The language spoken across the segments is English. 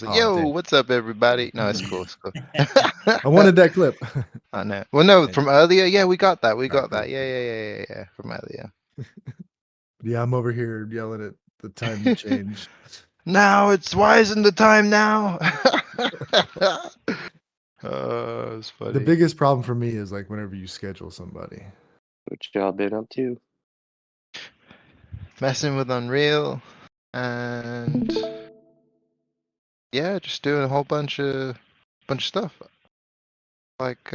like, Oh, yo, dang. what's up, everybody? No, it's cool. It's cool. I wanted that clip. I know. Well, no, Hey. from earlier. Yeah, we got that. We Alright, got cool, that. Yeah. From earlier. Yeah, I'm over here yelling at the time change. Now why isn't the time now? Oh, it's funny. The biggest problem for me is like whenever you schedule somebody. What y'all been up to? Messing with Unreal and yeah, just doing a whole bunch of stuff. Like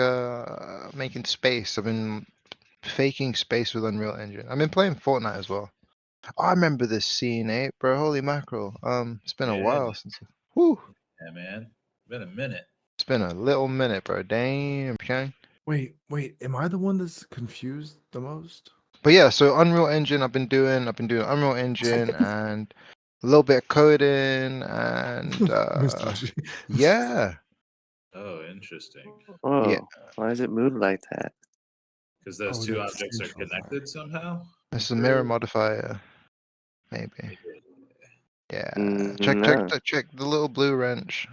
making space. I've been faking space with Unreal Engine. I've been playing Fortnite as well. Oh, I remember this scene, bro. Holy mackerel. It's been a Yeah. while since. Whew. Yeah, man. Been a minute. It's been a little minute, bro. Damn, okay. Wait, am I the one that's confused the most? But yeah, so Unreal Engine, I've been doing Unreal Engine and a little bit of coding and Mustache. yeah. Oh, interesting. Oh, Yeah. why does it move like that? Because those Oh, two that's objects are central connected somehow. This is a mirror modifier, maybe. Yeah. Check No. the little blue wrench.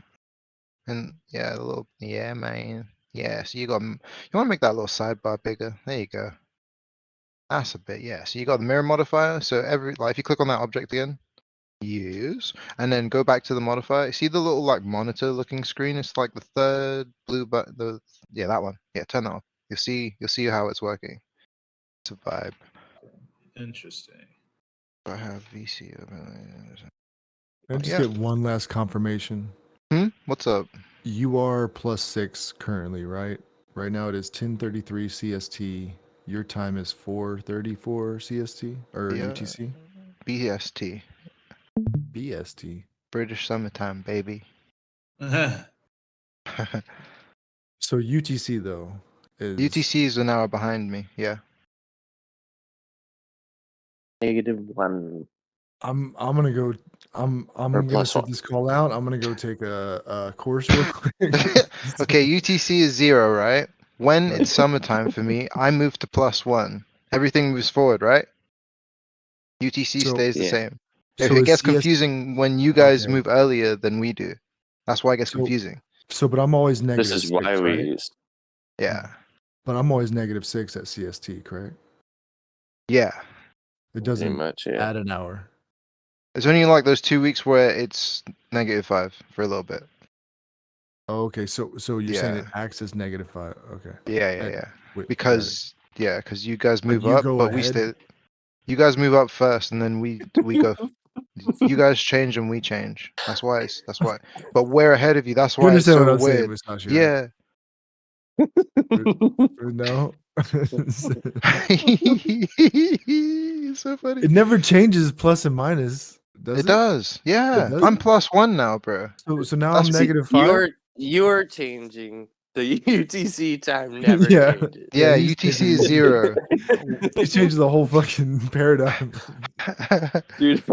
And yeah, the little man. Yeah, so you want to make that little sidebar bigger. There you go. That's a bit, yeah. So you got the mirror modifier. So if you click on that object again, use, and then go back to the modifier. See the little like monitor looking screen? It's like the third blue button. Yeah, that one. Yeah, turn that off. You'll see how it's working. It's a vibe. Interesting. I have VC open. Can I just Yeah. get one last confirmation? What's up? You are +6 currently, right? Right now it is 10:33 CST. Your time is 4:34 CST or Yeah. UTC? BST. BST. British summertime, baby. So UTC though is UTC is an hour behind me. Yeah. -1. I'm gonna go. I'm Or gonna plus sit one. this call out. I'm gonna go take a course real quick. Okay, UTC is 0, right? When Right. it's summertime for me, I move to +1. Everything moves forward, right? UTC So- stays the Yeah. same. If So it is gets CS confusing when you guys Okay. move earlier than we do. That's why it gets So- confusing. So, but I'm always This negative is why 6, we right? use. Yeah. But I'm always -6 at CST, correct? Yeah. It Pretty doesn't much, yeah. add an hour. It's only like those 2 weeks where it's -5 for a little bit. Oh, okay, so you're saying it Yeah. acts as -5. Okay. Yeah. Wait, Because you guys But move you up, go but we ahead? stay. You guys move up first, and then we go. You guys change and we change. That's why. But we're ahead of you. That's You why it's understand what so I'm saying, weird. Mustache, right? Yeah. No. It's so funny. It never changes plus and minus, does It it? does. Yeah. does? I'm +1 now, bro. So now That's I'm See, -5? you're changing. The UTC time never Yeah. changes. Yeah. he's UTC is 0. He's changed the whole fucking paradigm. Dude,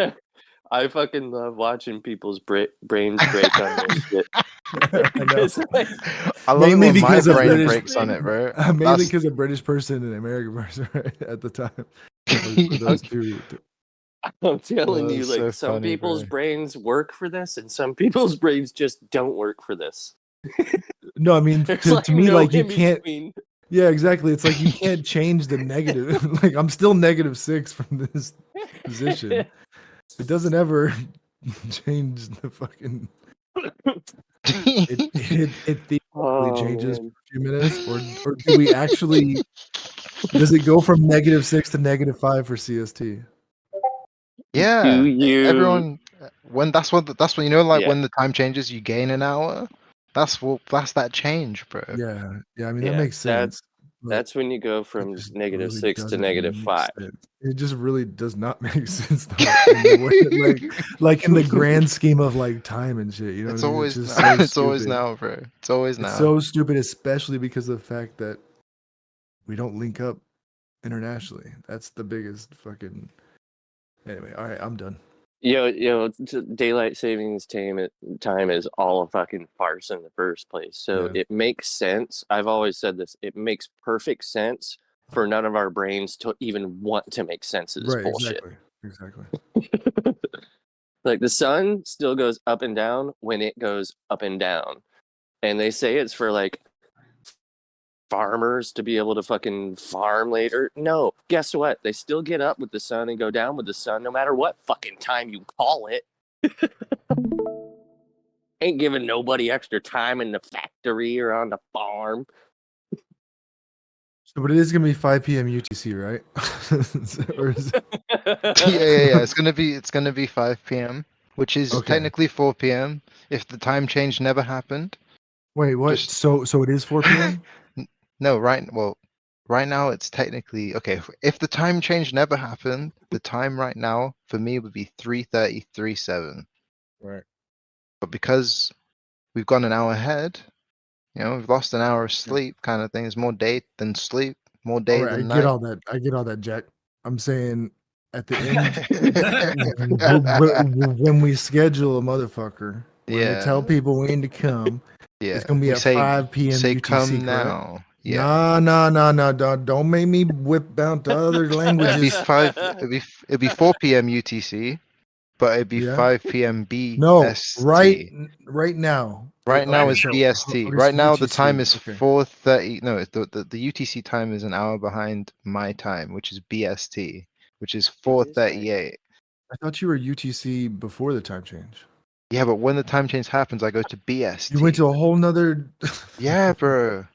I fucking love watching people's brains break on this shit. I know. Because, like, I love Mainly it when my because of brain British- breaks on it, bro. Mainly That's- because a British person and an American person, right, at the time. For those two. I'm telling Oh, you, it's like, so some funny, people's bro. brains work for this, and some people's brains just don't work for this. No, I mean, There's to like me, no like, you in can't. between. Yeah, exactly. It's like you can't change the negative. Like, I'm still -6 from this position. It doesn't ever change the fucking. It theoretically Oh, changes man. for a few minutes, or do we actually? Does it go from -6 to -5 for CST? Yeah. Do you? Everyone, that's when you know, like Yeah. when the time changes, you gain an hour. That's that change, bro. Yeah. I mean, Yeah, that makes sense. but That's when you go it from just -6 to doesn't -5. make sense. It just really does not make sense though. In the way, like in the grand scheme of like time and shit. You know It's what I mean? always It's just now. so It's always stupid. now, bro. It's always It's now. so stupid, especially because of the fact that we don't link up internationally. That's the biggest fucking. Anyway, all right, I'm done. Daylight savings time is all a fucking farce in the first place. So Yeah. it makes sense. I've always said this. It makes perfect sense for none of our brains to even want to make sense of this Right. bullshit. Exactly. Like the sun still goes up and down when it goes up and down. And they say it's for like farmers to be able to fucking farm later. No, guess what? They still get up with the sun and go down with the sun no matter what fucking time you call it. Ain't giving nobody extra time in the factory or on the farm. So, but it is gonna be 5 p.m. UTC, right? Or is it... Yeah. It's gonna be 5 p.m., which is Okay. technically 4 p.m. if the time change never happened. Wait, what? Just- So it is 4 p.m. No, right now it's technically okay. If the time change never happened, the time right now for me would be 3:33:7. Right. But because we've gone an hour ahead, we've lost an hour of sleep, kind of thing. There's more day than sleep, more All day right, I than get night. all that. I get all that, Jack. I'm saying at the end, when we schedule a motherfucker, when we tell Yeah, people we need to come, yeah. it's gonna be We at say 5 p.m. say UTC, come correct? now. Yeah. No. Don't make me whip out to other It'd be languages. 5. It'd be 4 p.m. UTC, but it'd be Yeah. 5 p.m. No, BST. right now. Right now Okay, is so BST. okay, Right so now the time UTC. is Okay. 4:30. No, the UTC time is an hour behind my time, which is BST, which is 4:38. I thought you were UTC before the time change. Yeah, but when the time change happens, I go to BST. You went to a whole nother. Yeah, bro.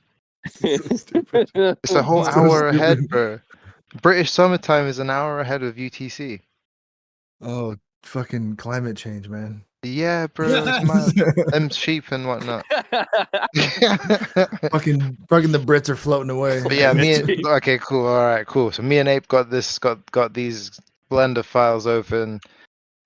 So stupid. It's a whole So hour ahead, stupid. bro. British summertime is an hour ahead of UTC. Oh, fucking climate change, man. Yeah, bro. It's mad. Them sheep and whatnot. fucking the Brits are floating away. But yeah, okay, cool. All right, cool. So me and Ape got these Blender files open,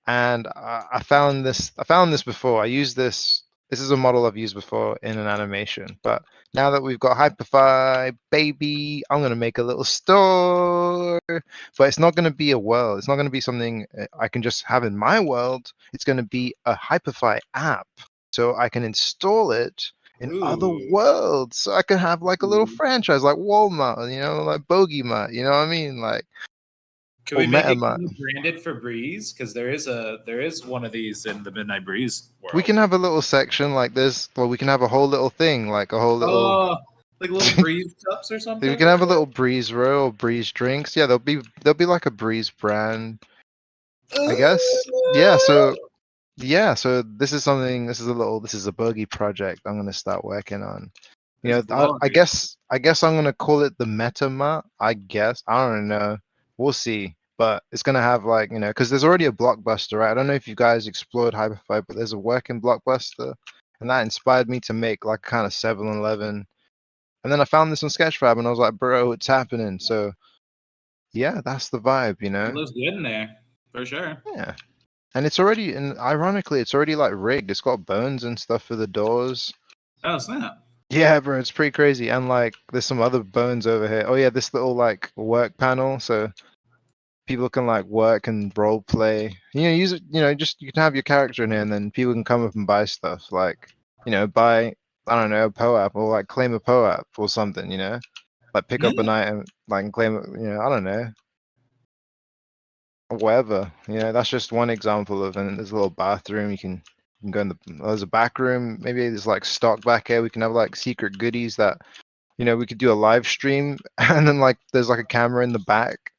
and I found this. I found this before. I used this. This is a model I've used before in an animation. But now that we've got Hyperfy, baby, I'm gonna make a little store. But it's not gonna be a world. It's not gonna be something I can just have in my world. It's gonna be a Hyperfy app, so I can install it in other Ooh. worlds. So I can have like a little Ooh. franchise, like Walmart, like Bogey Mart. You know what I mean? Like, Can we or make it MetaMart. kind of branded for Breeze? Because there is one of these in the Midnight Breeze world. We can have a little section like this. Well, we can have a whole little thing, like a whole little. Like little Breeze cups or something. We can have a little breeze row or breeze drinks. Yeah, there'll be like a breeze brand, I guess. Yeah, so this is something. This is a bogey project I'm gonna start working on. It's I glorious. guess I'm gonna call it the MetaMart. I guess I don't know. We'll see. But it's gonna have like because there's already a Blockbuster, right? I don't know if you guys explored Hyperfight, but there's a working Blockbuster, and that inspired me to make like kind of 7-Eleven. And then I found this on Sketchfab, and I was like, bro, it's happening. So yeah, that's the vibe, It looks good in there for sure. Yeah. And ironically, it's already like rigged. It's got bones and stuff for the doors. Oh snap! Yeah, bro, it's pretty crazy. And like, there's some other bones over here. Oh yeah, this little like work panel, so people can like work and role play. Use it. Just you can have your character in here, and then people can come up and buy stuff. Like, buy I don't know a POAP or like claim a POAP or something. Like pick up an item, like and claim it. I don't know. Whatever. That's just one example of. And there's a little bathroom. You can go in there's a back room. Maybe there's like stock back here. We can have like secret goodies that we could do a live stream, and then like there's like a camera in the back,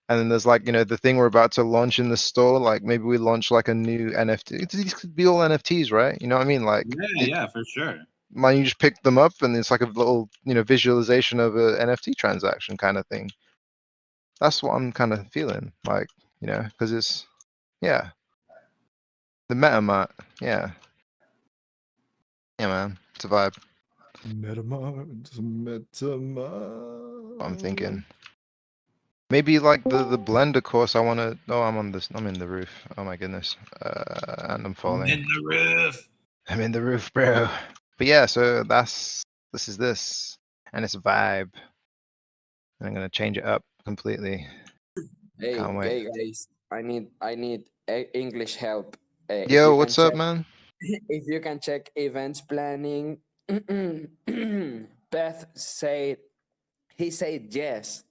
and then there's like the thing we're about to launch in the store. Like maybe we launch like a new NFT. These could be all NFTs, right? You know what I mean? Like Yeah, for sure. you just pick them up, and it's like a little visualization of a NFT transaction kind of thing. That's what I'm kind of feeling like, because it's the MetaMart. Yeah, man, it's a vibe. MetaMart. I'm thinking. Maybe like the Blender course. I want to. Oh, I'm in the roof. Oh my goodness. And I'm falling. In the roof. I'm in the roof, bro. But yeah, so this is this, and it's a vibe. And I'm gonna change it up completely. Hey, Can't wait. hey guys, I need English help. If Yo, you what's can up, check, man? if you can check events planning, Beth said he said yes.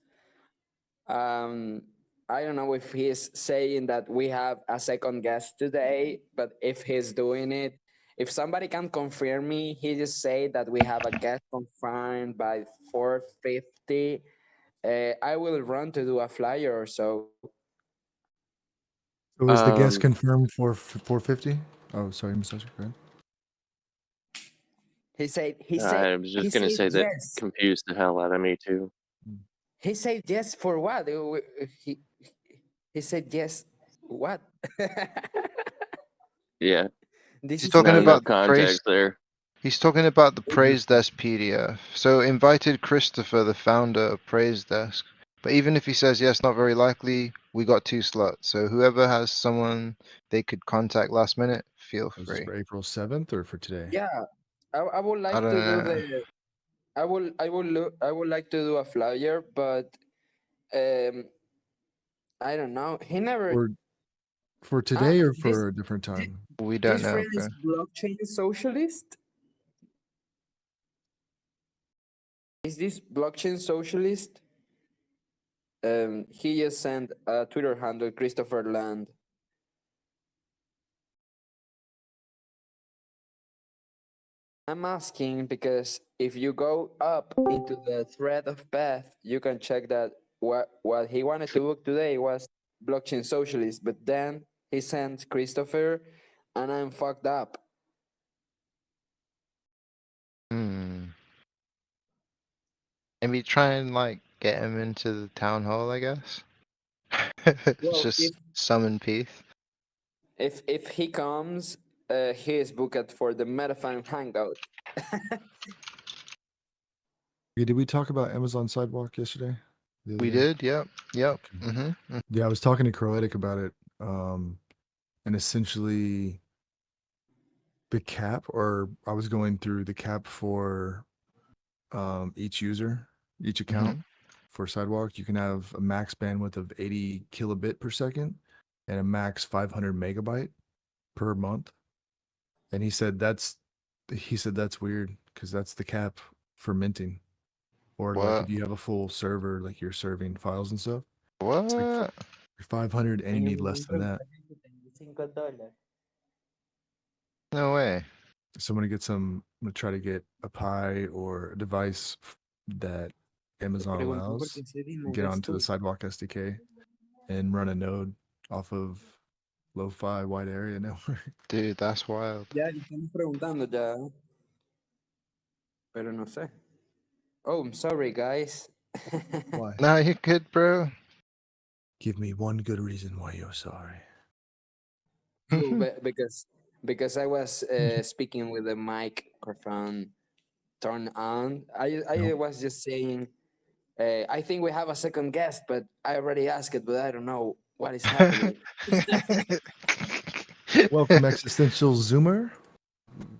I don't know if he's saying that we have a second guest today, but if he's doing it, if somebody can confirm me, he just say that we have a guest confirmed by 4:50. I will run to do a flyer or so. So is the guest Um, confirmed for 450? Oh, sorry, Masashi. Go ahead. He said I was he just gonna said say that yes. confused the hell out of me too. He said yes for what? He said yes. What? Yeah, This He's is talking not weird. enough about the praise. context there. He's talking about the Praise Interesting. Desk PDF. So invited Christopher, the founder of Praise Desk. But even if he says yes, not very likely, we got 2 slots. So whoever has someone they could contact last minute, feel Was this free. for April 7th or for today? Yeah, I would I like don't to do know. I would like to do a flyer, but um, I don't know. He never. Or for today or This for a different time? We don't this know, friend bro. is blockchain socialist. Is this blockchain socialist? He just sent a Twitter handle, Christopher Land. I'm asking because if you go up into the thread of path, you can check that what he wanted to book today was blockchain socialist, but then he sent Christopher, and I'm fucked up. Maybe try and like get him into the town hall, I guess. Well, Just summon peace. if he comes, he is booked for the Metafan hangout. Yeah, did we talk about Amazon Sidewalk yesterday? The other We day? did, yep. Okay. Mm-hmm. Yeah, I was talking to Croatic about it. And essentially the cap, or I was going through the cap for each user, each account for Sidewalk. You can have a max bandwidth of 80 kilobit per second and a max 500 megabyte per month. And he said that's weird because that's the cap for minting. Or like if What? you have a full server, like you're serving files and stuff, it's like What? 500 and you need less than that. No way. So I'm gonna try to get a Pi or a device that Amazon allows, get onto the Sidewalk SDK and run a node off of lo-fi wide area network. Dude, that's wild. Ya estamos preguntando ya, pero no sé. Oh, I'm sorry, guys. Why? Nah, you're good, bro. Give me one good reason why you're sorry. Oh, because I was speaking with the microphone turned on. I Nope. was just saying, I think we have a second guest, but I already asked it, but I don't know what is happening. Welcome, Existential Zoomer.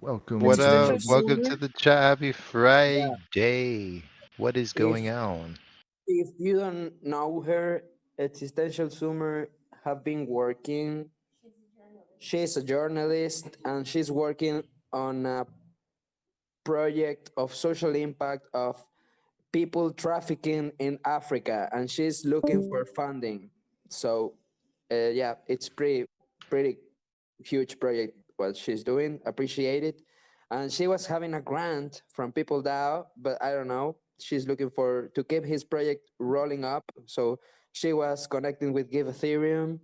Welcome. What up? Existential Welcome Zoomer? to the chat. Happy Friday. What is going If on? if you don't know her, Existential Zoomer have been working. She's a journalist and she's working on a project of social impact of people trafficking in Africa, and she's looking for funding. So, yeah, it's pretty huge project what she's doing. Appreciate it. And she was having a grant from People DAO, but I don't know. She's looking for to keep his project rolling up. So she was connecting with Give Ethereum,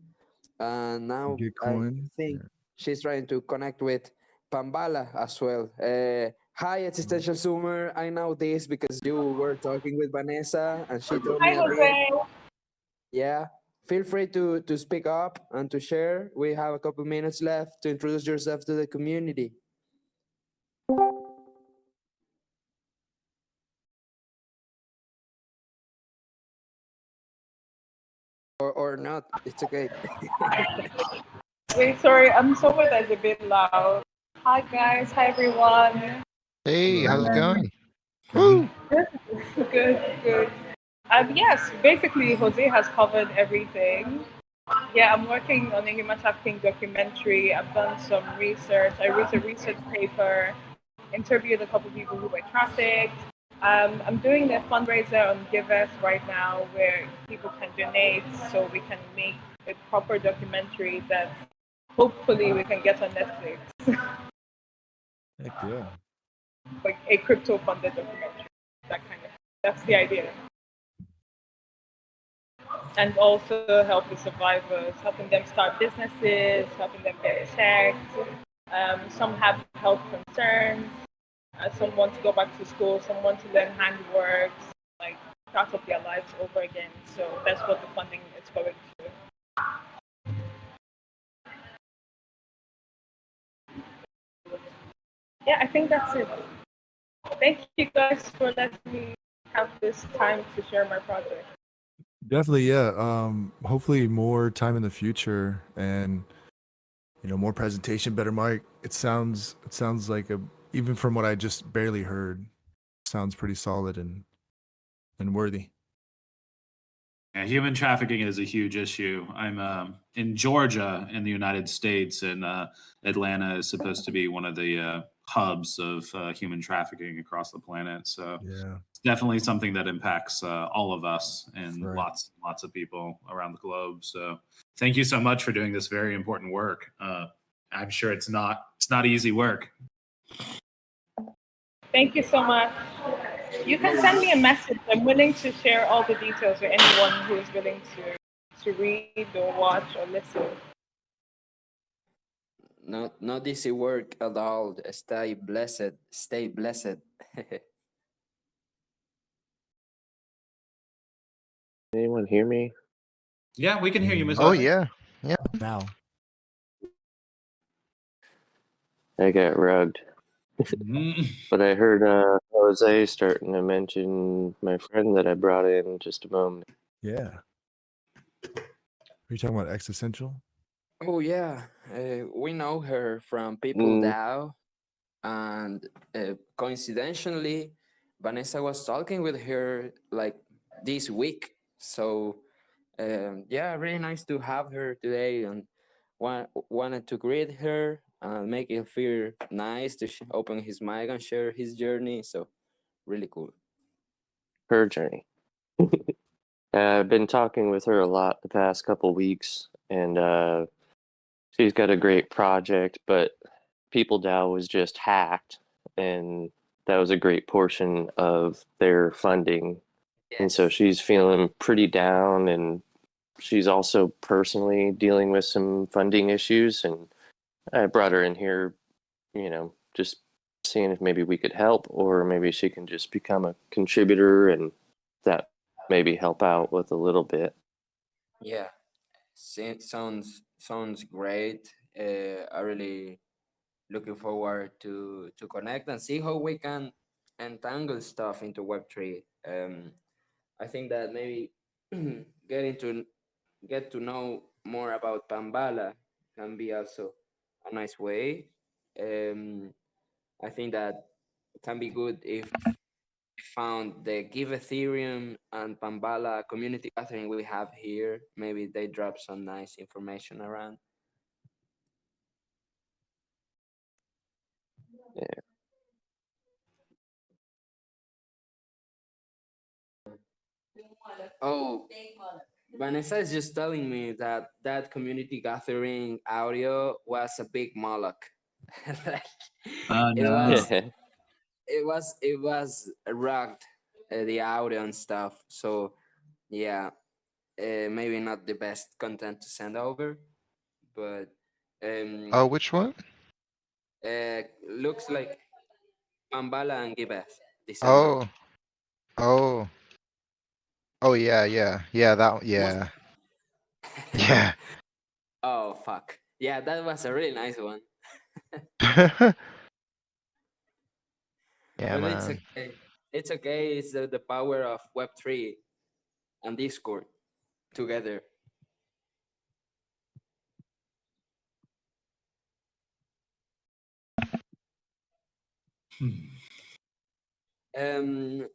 and now I Gitcoin. think she's trying to connect with Pambala as well. Hi, Existential Zoomer. I know this because you were talking with Vanessa and she told me Hi, a bit. Jose. Yeah. Feel free to speak up and to share. We have a couple minutes left to introduce yourself to the community. Or not. It's okay. Wait, sorry, I'm somewhere that's a bit loud. Hi, guys. Hi, everyone. Hey, how's it going? Woo! Good, good. Yes, basically, Jose has covered everything. Yeah, I'm working on a human trafficking documentary. I've done some research. I wrote a research paper, interviewed a couple people who were trafficked. I'm doing a fundraiser on GiveUs right now where people can donate so we can make a proper documentary that hopefully we can get on Netflix. Heck yeah. Like a crypto funded documentary, that kind of. That's the idea. And also help the survivors, helping them start businesses, helping them get checked. Some have health concerns. Some want to go back to school. Some want to learn handwork, like start up their lives over again. So that's what the funding is going to. Yeah, I think that's it. Thank you guys for letting me have this time to share my project. Definitely, yeah. Hopefully more time in the future and more presentation, better mic. It sounds like even from what I just barely heard, sounds pretty solid and worthy. Yeah, human trafficking is a huge issue. I'm in Georgia in the United States, and Atlanta is supposed to be one of the hubs of human trafficking across the planet. So Yeah. it's definitely something that impacts all of us and Right. lots of people around the globe. So thank you so much for doing this very important work. I'm sure it's not easy work. Thank you so much. You can send me a message. I'm willing to share all the details with anyone who is willing to read or watch or listen. Not easy work at all. Stay blessed. Stay blessed. Anyone hear me? Yeah, we can hear you, Ms. Oh Arthur. yeah, yeah. Now. I got rugged. Mm. But I heard Jose starting to mention my friend that I brought in just a moment. Yeah. Are you talking about existential? Oh yeah, we know her from People Mm, DAO, and coincidentally, Vanessa was talking with her like this week. So yeah, really nice to have her today, and wanted to greet her and make it feel nice to open his mic and share his journey. So really cool. her journey. I've been talking with her a lot the past couple weeks, and she's got a great project, but People DAO was just hacked, and that was a great portion of their funding. And so she's feeling pretty down, and she's also personally dealing with some funding issues. And I brought her in here, just seeing if maybe we could help, or maybe she can just become a contributor and that maybe help out with a little bit. Yeah, sounds great. I really looking forward to connect and see how we can entangle stuff into Web3. I think that maybe get to know more about Pambala can be also a nice way. I think that it can be good if we found the Give Ethereum and Pambala community gathering we have here. Maybe they drop some nice information around. Yeah. Oh, Vanessa is just telling me that that community gathering audio was a big moloch. Like, it No. was it was rugged, the audio and stuff. So yeah, maybe not the best content to send over, but Oh, which one? looks like Pambala and Gibeth December. Oh, oh, oh yeah, yeah, yeah. Yeah, yeah. Oh fuck! Yeah, that was a really nice one. Yeah, But it's man. okay. It's okay. It's the power of Web3 and Discord together. Um,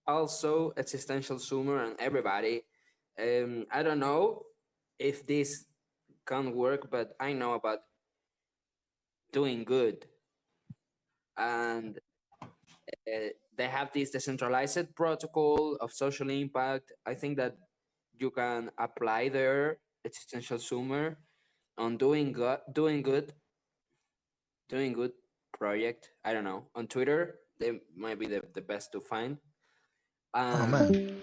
Also, existential zoomer and everybody. I don't know if this can work, but I know about doing good, and they have this decentralized protocol of social impact. I think that you can apply their existential summer on doing good project. I don't know, on Twitter they might be the best to find. Oh And man.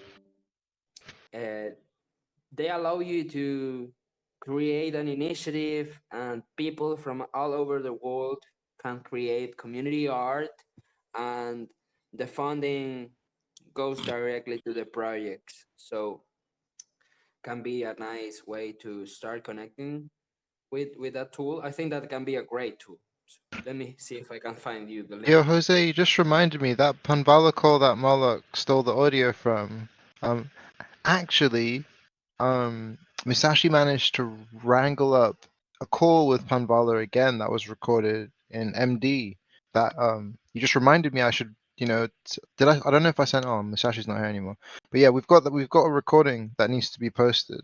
they allow you to create an initiative, and people from all over the world can create community art, and the funding goes directly to the projects. So can be a nice way to start connecting with that tool. I think that can be a great tool. So let me see if I can find you the Yo, link. Jose, you just reminded me that Panvala call that Moloch stole the audio from. Actually, Musashi managed to wrangle up a call with Panvala again that was recorded in MD. That you just reminded me I should, did I? I don't know if I sent on. Musashi's not here anymore. But yeah, we've got a recording that needs to be posted.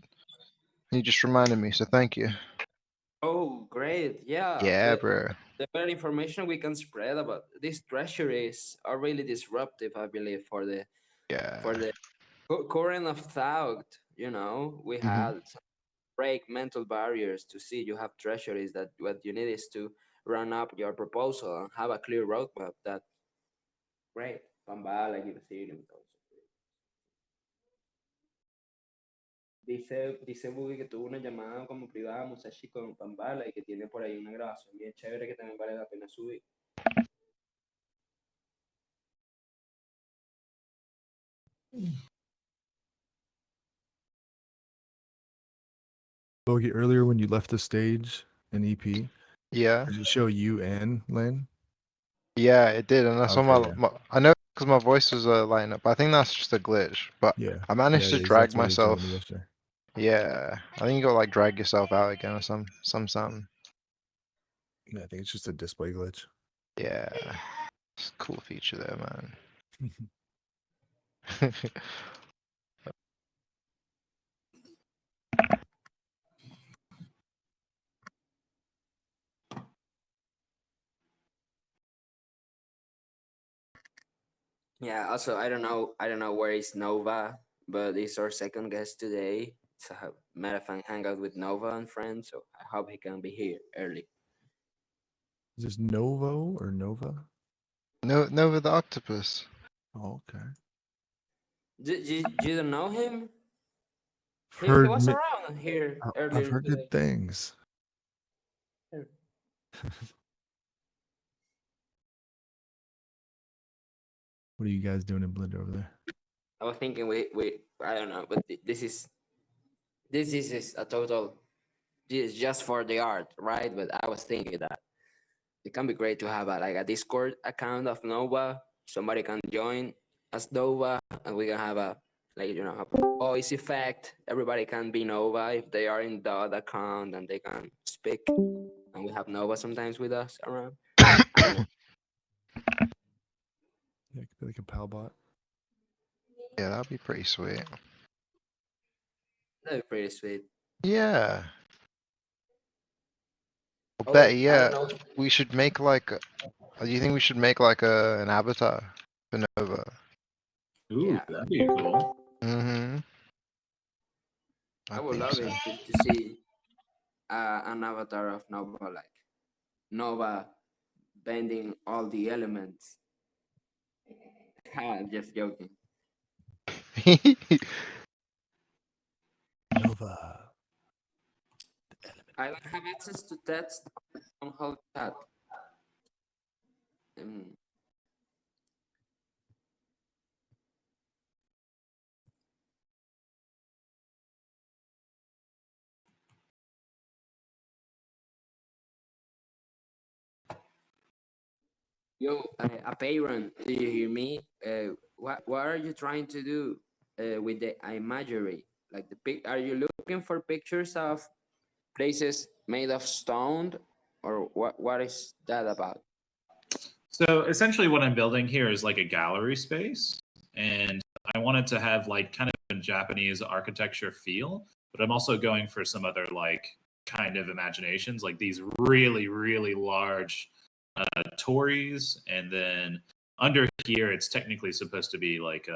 And you just reminded me, so thank you. Oh, great. Yeah. Yeah, bro. The better information we can spread about these treasuries are really disruptive, I believe, for the Yeah. current of thought. We Mhm. had some break mental barriers to see you have treasuries that what you need is to run up your proposal and have a clear roadmap. That great. Pambala, give Ethereum. Dice Boogie que tuvo una llamada como privada Musashi con Pambala y que tiene por ahí una grabación bien chévere que también vale la pena subir. Bogey, earlier when you left the stage in EP, Yeah. did it show you and Lane? Yeah, it did, and I saw Okay, yeah. I know because my voice was lighting up. I think that's just a glitch, but Yeah. I managed to drag That's what he was myself. telling me yesterday. Yeah, I think you gotta like drag yourself out again or something. Yeah, I think it's just a display glitch. Yeah, it's a cool feature there, man. Yeah, also I don't know where is Nova, but it's our second guest today. So I met a fun hangout with Nova and friends, so I hope he can be here early. Is this Novo or Nova? No, Nova the octopus. Oh, okay. You don't know him? He Heard was mi- around here I've earlier heard today. good things. Yeah. What are you guys doing in Blender over there? I was thinking we I don't know, but this is a total. This is just for the art, right? But I was thinking that it can be great to have a Discord account of Nova. Somebody can join as Nova, and we can have a voice effect. Everybody can be Nova if they are in that account, and they can speak. And we have Nova sometimes with us around. I don't know. Yeah, it could be like a pal bot. Yeah, that'd be pretty sweet. That'd be pretty sweet. Yeah. Or Oh, better I don't yet, know. we should make like. Do you think we should make like an avatar for Nova? Ooh, Yeah, that'd be cool. Mm-hmm. I I would think love so. it to see an avatar of Nova, like Nova bending all the elements. I'm just joking. Nova. I don't have access to text on Townhall chat. Yo, Apeiron, do you hear me? What are you trying to do with the imagery? Like are you looking for pictures of places made of stone, or what is that about? So essentially, what I'm building here is like a gallery space, and I wanted to have like kind of a Japanese architecture feel, but I'm also going for some other like kind of imaginations, like these really, really large tories, and then under here, it's technically supposed to be like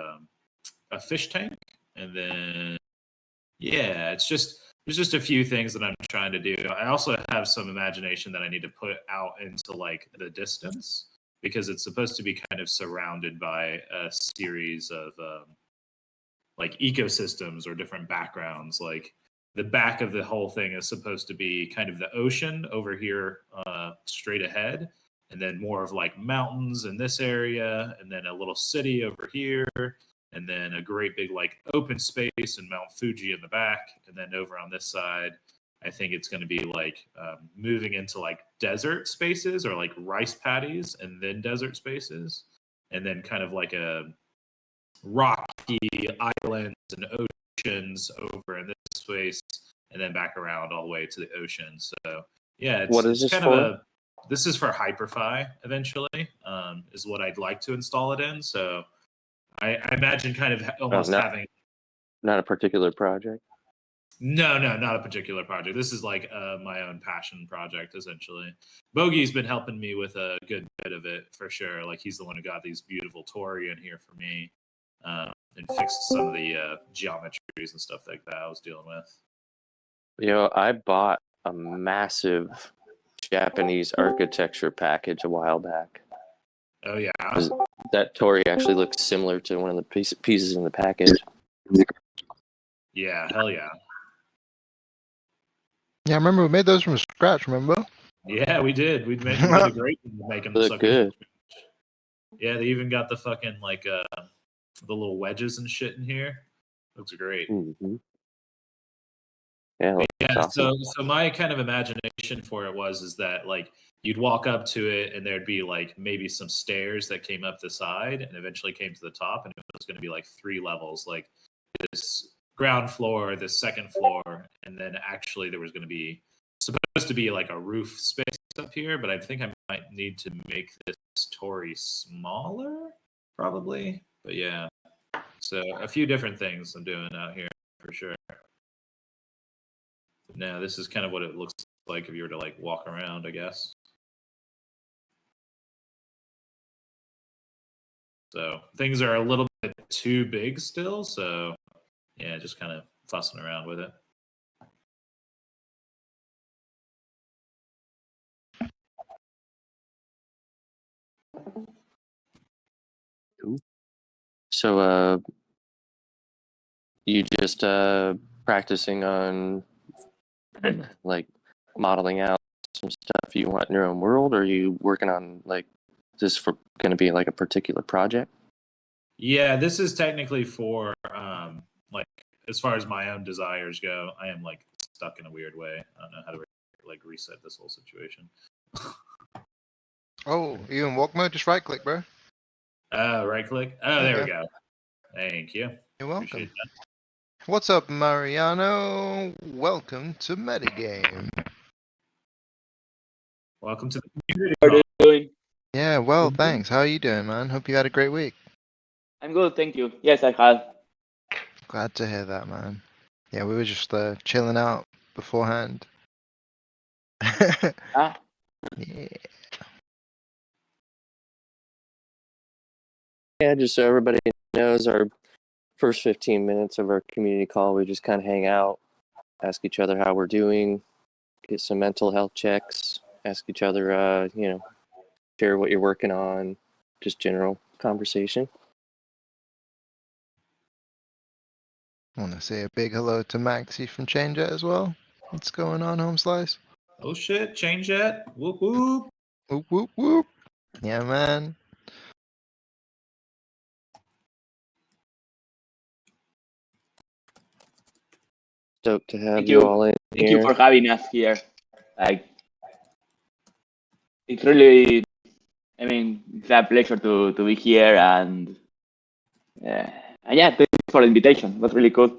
a fish tank, and then yeah, there's just a few things that I'm trying to do. I also have some imagination that I need to put out into like the distance because it's supposed to be kind of surrounded by a series of like ecosystems or different backgrounds. Like the back of the whole thing is supposed to be kind of the ocean over here, straight ahead, and then more of like mountains in this area, and then a little city over here, and then a great big like open space and Mount Fuji in the back, and then over on this side, I think it's going to be like moving into like desert spaces or like rice paddies, and then desert spaces, and then kind of like a rocky islands and oceans over in this space, and then back around all the way to the ocean. So yeah, What is it's this kind for? of this is for Hyperfi eventually, is what I'd like to install it in. So I imagine kind of almost having Not a particular project. no, not a particular project. This is like my own passion project, essentially. Bogey's been helping me with a good bit of it for sure. Like he's the one who got these beautiful Tori in here for me, and fixed some of the geometries and stuff like that I was dealing with. You know, I bought a massive Japanese architecture package a while back. Oh yeah, That Tori actually looks similar to one of the pieces in the package. yeah, hell yeah. Yeah, I remember we made those from scratch, remember? Yeah, we did. We did a great job making them Look suckers. good. Yeah, they even got the fucking like the little wedges and shit in here. Looks great. Mm-hmm. Yeah, Yeah, awesome. so my kind of imagination for it is that like you'd walk up to it and there'd be like maybe some stairs that came up the side and eventually came to the top, and it was going to be like 3 levels, like this ground floor, this second floor, and then actually there was going to be supposed to be like a roof space up here, but I think I might need to make this Tory smaller, probably. But yeah, so a few different things I'm doing out here for sure. Now this is kind of what it looks like if you were to like walk around, I guess. So things are a little bit too big still, so yeah, just kind of fussing around with it. Cool. So, you just practicing on like modeling out some stuff you want in your own world, or are you working on like this for going to be like a particular project? Yeah, this is technically for like as far as my own desires go. I am like stuck in a weird way. I don't know how to like reset this whole situation. Oh, you in walk mode? Just right click, bro. Right click. Oh, there we go. Thank you. You're welcome. Appreciate that. What's up, Mariano? Welcome to Metagame. Welcome to the community How are call. you doing? Yeah, well, thanks. How are you doing, man? Hope you had a great week. I'm good, thank you. Yes, I have. Glad to hear that, man. Yeah, we were just chilling out beforehand. Ah, Yeah. Yeah, just so everybody knows, our first 15 minutes of our community call, we just kind of hang out, ask each other how we're doing, get some mental health checks, ask each other, share what you're working on, just general conversation. I want to say a big hello to Maxie from Changejet as well. What's going on, Home Slice? Oh shit, change that. Whoop whoop. Whoop, whoop, whoop. Yeah, man. Stoked to have thank you you. all in Thank here. you for having us here. Like, it's really, it's a pleasure to be here, and yeah, thank you for the invitation. It was really cool.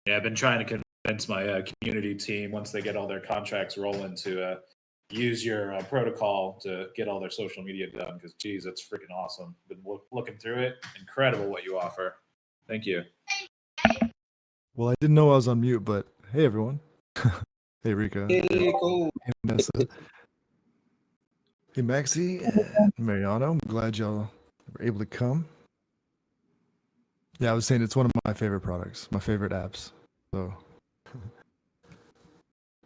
Yeah, I've been trying to convince my community team once they get all their contracts rolling to use your protocol to get all their social media done. Because, geez, it's freaking awesome. Been looking through it. Incredible what you offer. Thank you. Well, I didn't know I was on mute, but hey, everyone. Hey, Rika. Hey, cool. Hey, Nessa. Hey, Maxie and Mariano. I'm glad y'all were able to come. Yeah, I was saying it's one of my favorite products, my favorite apps. So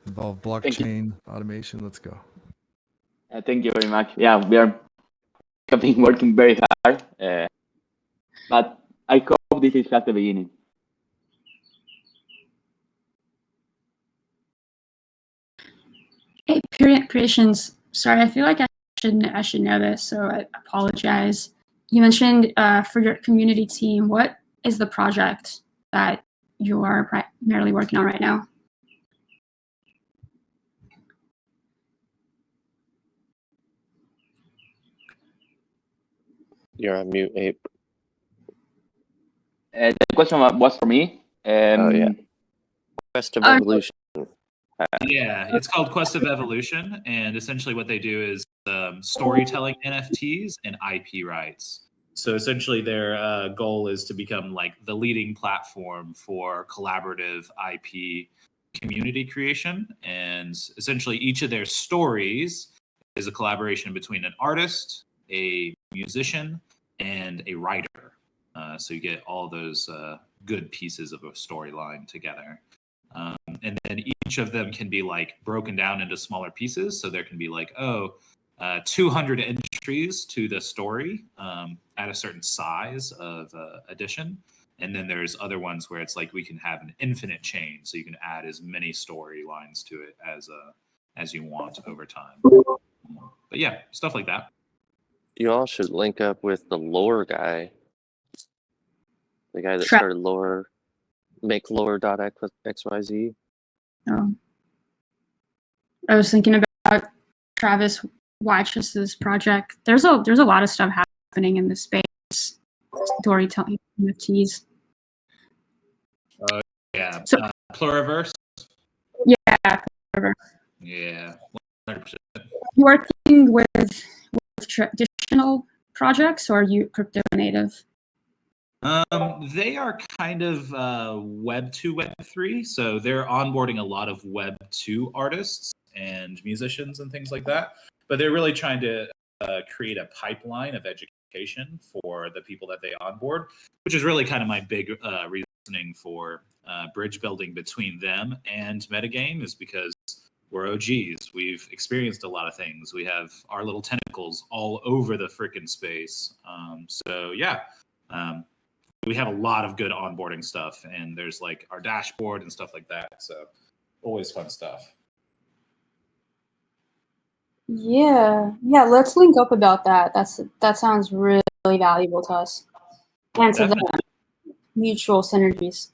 involve Thank you. blockchain, automation. Let's go. Thank you very much. Yeah, we have been working very hard, but I hope this is just the beginning. Hey, Period Creations. Sorry, I feel like I should know this, so I apologize. You mentioned for your community team, what is the project that you are primarily working on right now? You're on mute, Ape. The question was for me. Oh, yeah. Quest of Oh, no. Evolution. Yeah, it's called Quest of Evolution, and essentially what they do is storytelling NFTs and IP rights. So essentially, their goal is to become like the leading platform for collaborative IP community creation, and essentially each of their stories is a collaboration between an artist, a musician, and a writer. So you get all those good pieces of a storyline together. And then each of them can be like broken down into smaller pieces. So there can be like, 200 entries to the story at a certain size of edition. And then there's other ones where it's like we can have an infinite chain. So you can add as many storylines to it as you want over time. But yeah, stuff like that. You all should link up with the lore guy. The guy that Tra- started lore, make lore.xyz. Oh. I was thinking about Travis Wyches's project. There's a lot of stuff happening in this space. Storytelling NFTs. Yeah. So- Pluriverse. Yeah. Yeah. 100%. You working with traditional projects, or are you crypto native? They are kind of Web 2, Web 3. So they're onboarding a lot of Web 2 artists and musicians and things like that. But they're really trying to create a pipeline of education for the people that they onboard, which is really kind of my big reasoning for bridge building between them and Metagame, is because we're OGs. We've experienced a lot of things. We have our little tentacles all over the frickin' space. So yeah. We have a lot of good onboarding stuff, and there's like our dashboard and stuff like that. So always fun stuff. Yeah. Let's link up about that. That sounds really valuable to us, and to Definitely. the mutual synergies.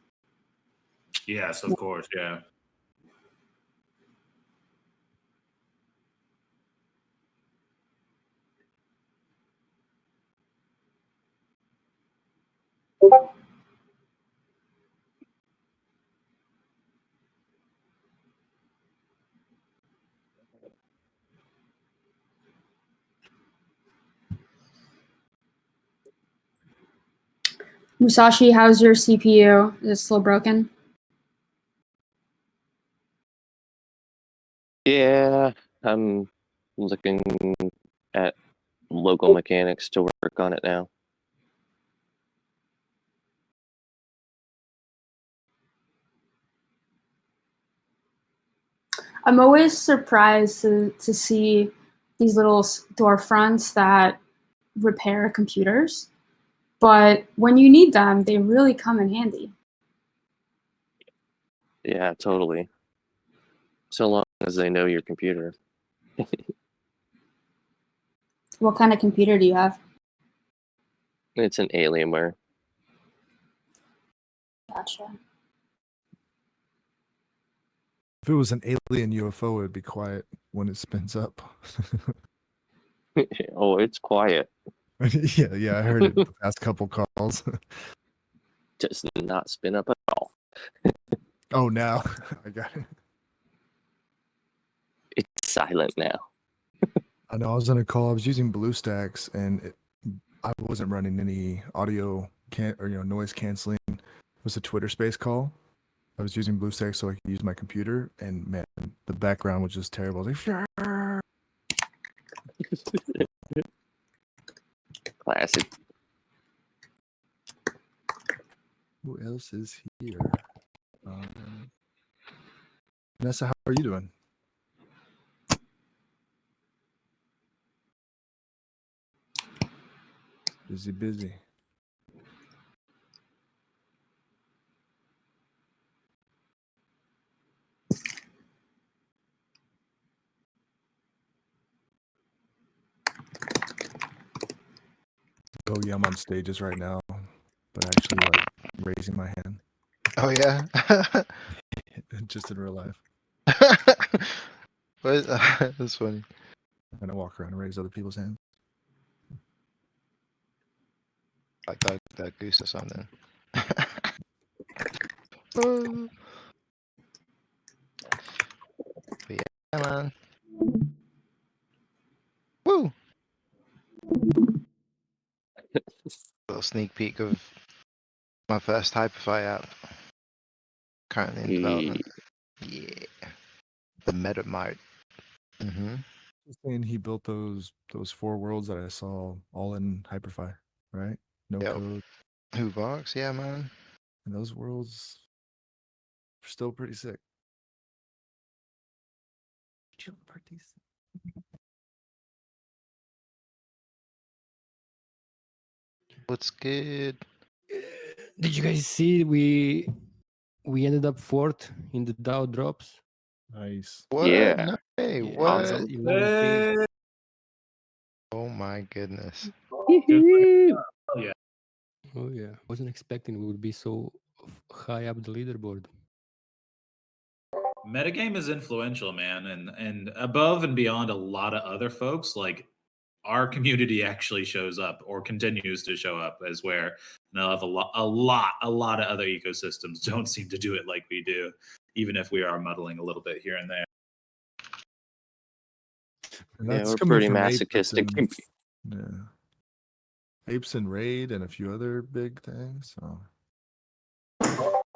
Yes, of course. Yeah. Musashi, how's your CPU? Is it still broken? Yeah, I'm looking at local mechanics to work on it now. I'm always surprised to see these little storefronts that repair computers, but when you need them, they really come in handy. Yeah, totally. So long as they know your computer. What kind of computer do you have? It's an Alienware. Gotcha. If it was an alien UFO, it'd be quiet when it spins up. Oh, it's quiet. yeah, I heard it the past couple calls. Just not spin up at all. Oh, now I got it. It's silent now. I know I was on a call. I was using BlueStacks, and I wasn't running any audio noise canceling. It was a Twitter Space call, I was using BlueStacks so I could use my computer, and man, the background was just terrible. I was like, Classic. who else is here? Vanessa, how are you doing? Busy. Oh yeah, I'm on stages right now, but actually like raising my hand, Oh yeah. just in real life. What? That's funny. And I walk around and raise other people's hands. Like that goose or something. Oh. But yeah, man. Woo! Little sneak peek of my first Hyperfy app. Currently in development. Yeah. The Metamart. Mm-hmm. Saying he built those 4 worlds that I saw all in Hyperfy, right? No Yep. code. Hoovox, yeah, man. And those worlds are still pretty sick. What's good? Did you guys see we ended up 4th in the Dow drops? Nice. What? Yeah. No way. Yeah, What? Awesome. 11K. Oh my goodness. Oh yeah, wasn't expecting we would be so high up the leaderboard. Metagame is influential, man, and above and beyond a lot of other folks, like our community actually shows up or continues to show up as where now a lot of other ecosystems don't seem to do it like we do, even if we are muddling a little bit here and there. And Yeah, that's we're coming pretty from masochistic. Apes and Raid and a few other big things. So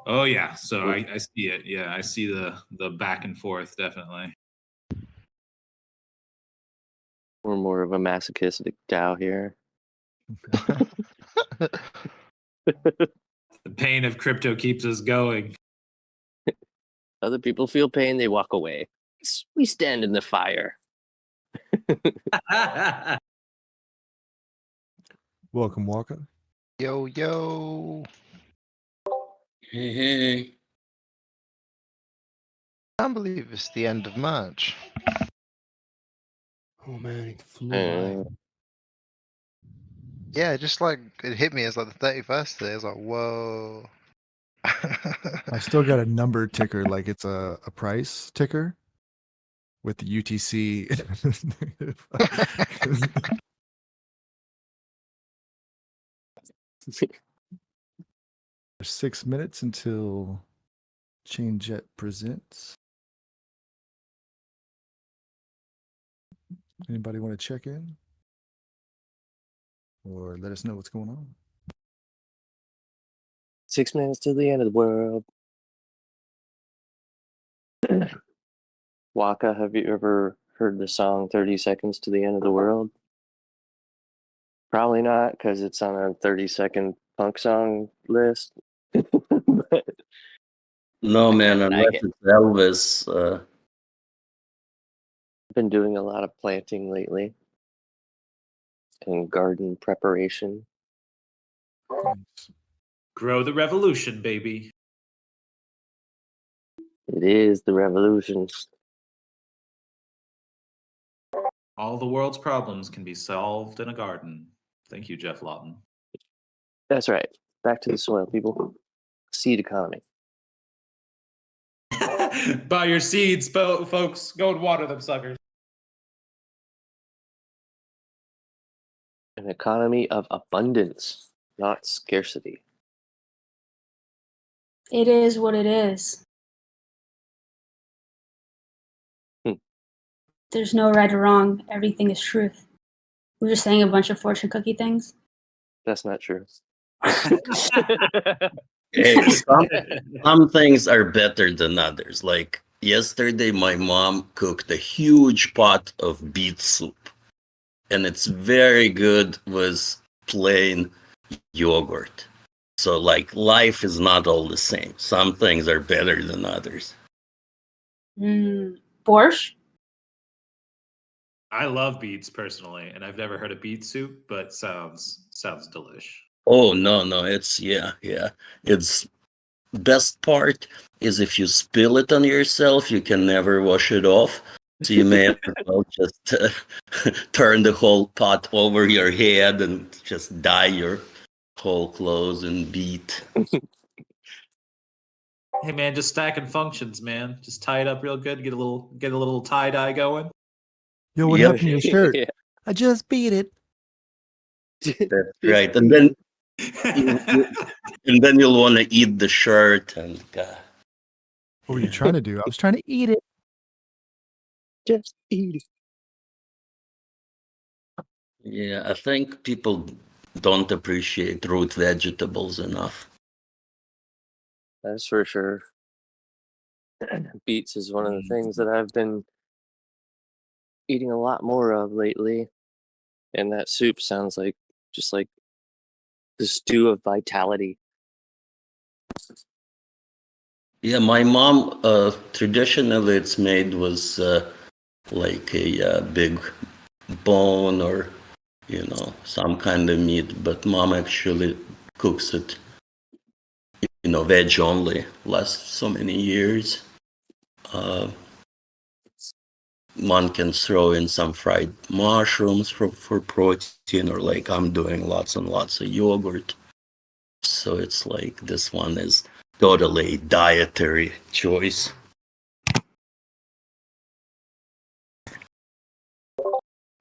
Oh yeah, so I see it. Yeah, I see the back and forth definitely. We're more of a masochistic DAO here. The pain of crypto keeps us going. Other people feel pain, they walk away. We stand in the fire. welcome, Walker. Yo, yo. Hey. I can't believe it's the end of March. Oh man, it flew by. Yeah, just like it hit me as like the 31st today. I was like, whoa. I still got a number ticker, like it's a price ticker with the UTC. There's 6 minutes until ChainJet presents. Anybody want to check in? Or let us know what's going on? 6 minutes to the end of the world. Waka, have you ever heard the song 30 Seconds to the End of the World? Probably not, because it's on a 30-second punk song list. But No, man, like unless it. it's Elvis. I've been doing a lot of planting lately and garden preparation. Nice. Grow the revolution, baby. It is the revolution. All the world's problems can be solved in a garden. Thank you, Jeff Lawton. That's right. Back to the soil, people. Seed economy. Buy your seeds, folks. Go and water them suckers. An economy of abundance, not scarcity. It is what it is. There's no right or wrong. Everything is truth. We're just saying a bunch of fortune cookie things. That's not true. Hey, some things are better than others. Like yesterday, my mom cooked a huge pot of beet soup, and it's very good with plain yogurt. So, like, life is not all the same. Some things are better than others. Borscht? I love beets personally, and I've never heard of beet soup, but sounds delish. Oh no, no, it's yeah, yeah. It's best part is if you spill it on yourself, you can never wash it off. So you may as well just turn the whole pot over your head and just dye your whole clothes in beet. Hey man, just stacking functions, man. Just tie it up real good, get a little tie dye going. Yo, what Yep. happened to your shirt? Yeah. I just beat it. That's right. And then you'll want to eat the shirt and What were you trying to do? I was trying to eat it. Just eat it. yeah, I think people don't appreciate root vegetables enough. That's for sure. Beets is one of the things that I've been eating a lot more of lately. And that soup sounds like just like the stew of vitality. Yeah, my mom, traditionally it's made with like a big bone or, some kind of meat, but mom actually cooks it, veg only, last so many years. One can throw in some fried mushrooms for protein, or like I'm doing lots and lots of yogurt. So it's like this one is totally a dietary choice.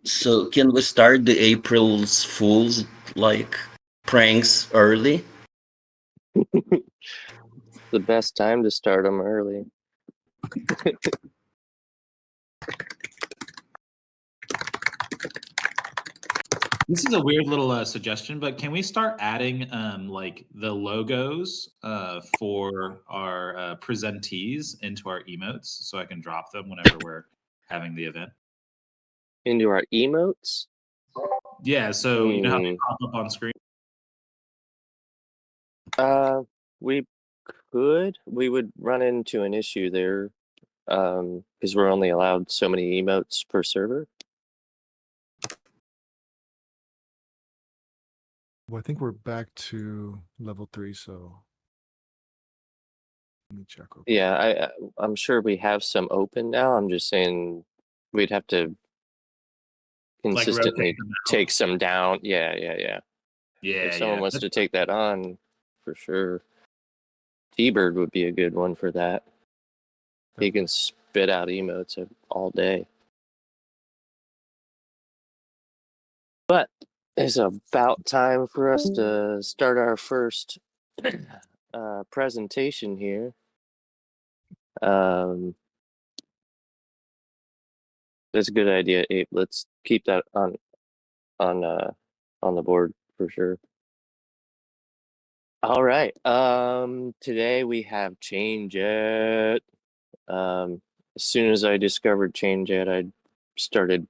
So can we start the April's Fools like pranks early? The best time to start them early. This is a weird little suggestion, but can we start adding like the logos for our presentees into our emotes so I can drop them whenever we're having the event? Into our emotes? Yeah, so you know how they pop up on screen? We could. We would run into an issue there because we're only allowed so many emotes per server. Well, I think we're back to level 3, so let me check. Real quick. Yeah, I'm sure we have some open now. I'm just saying we'd have to consistently take some down. Yeah. Yeah. If someone wants to take that on, for sure. T-Bird would be a good one for that. He can spit out emotes all day. But it's about time for us to start our first presentation here. That's a good idea, Abe. Let's keep that on the board for sure. All right. Today we have ChangeIt. As soon as I discovered ChangeIt, I started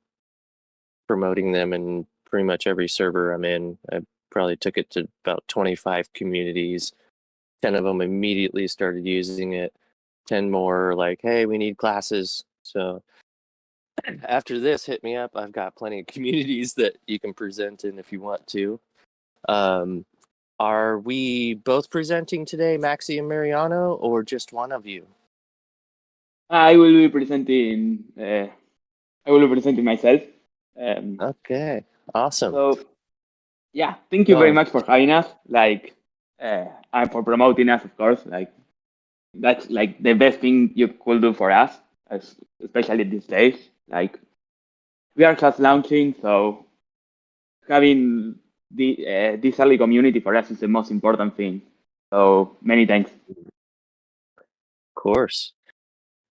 promoting them in pretty much every server I'm in. I probably took it to about 25 communities. 10 of them immediately started using it. 10 more like, hey, we need classes. So after this, hit me up. I've got plenty of communities that you can present in if you want to. Are we both presenting today, Maxi and Mariano, or just one of you? I will be presenting. Myself. Okay, awesome. So, yeah, thank you very much for having us. And for promoting us, of course. That's like the best thing you could do for us, especially these days. We are just launching, so having this early community for us is the most important thing. So many thanks. Of course.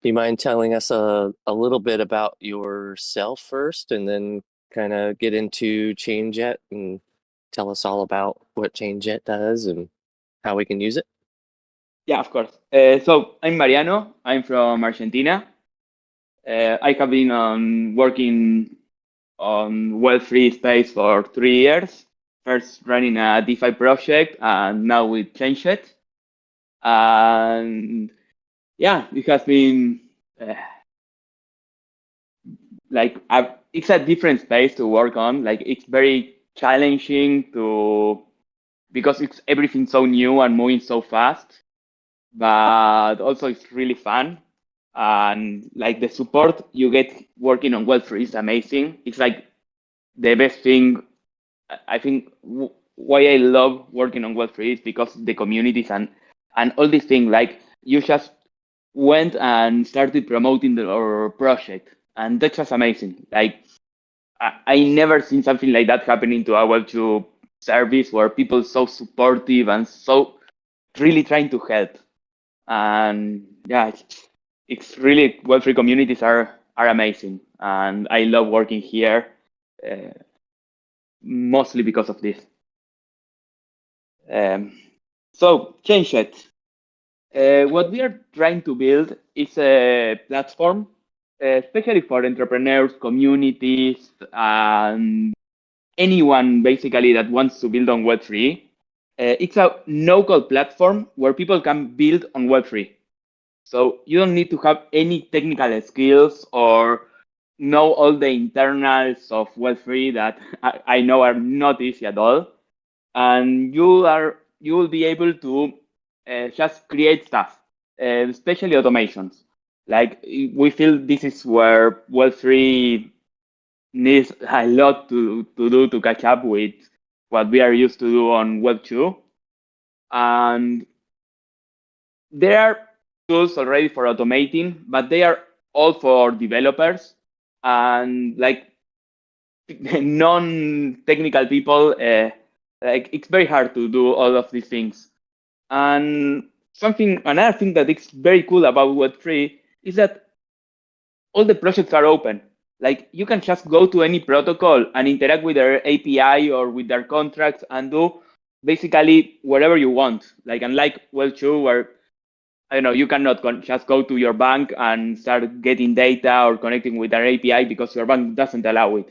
Do you mind telling us a little bit about yourself first, and then kind of get into ChangeIt and tell us all about what ChangeIt does and how we can use it? Yeah, of course. So I'm Mariano. I'm from Argentina. I have been working on Web3 space for 3 years. First running a DeFi project, and now we changed it. And yeah, it has been it's a different space to work on. Like it's very challenging because it's everything so new and moving so fast. But also it's really fun. And like the support you get working on Web3 is amazing. It's like the best thing. I think why I love working on Web3 is because the communities and all these things. Like you just went and started promoting our project, and that's just amazing. Like I never seen something like that happening to a Web2 service where people so supportive and so really trying to help. And yeah, it's really Web3 communities are amazing, and I love working here, mostly because of this. So change it. What we are trying to build is a platform, especially for entrepreneurs, communities, and anyone basically that wants to build on Web3. It's a no-code platform where people can build on Web3. So you don't need to have any technical skills or know all the internals of Web3 that I know are not easy at all. And you will be able to just create stuff, especially automations. Like we feel this is where Web3 needs a lot to do to catch up with what we are used to do on Web2. And there are tools already for automating, but they are all for developers and like non-technical people. Like it's very hard to do all of these things. And another thing that is very cool about Web3 is that all the projects are open. Like you can just go to any protocol and interact with their API or with their contracts and do basically whatever you want. Like unlike Web2, where I don't know, you cannot just go to your bank and start getting data or connecting with their API because your bank doesn't allow it.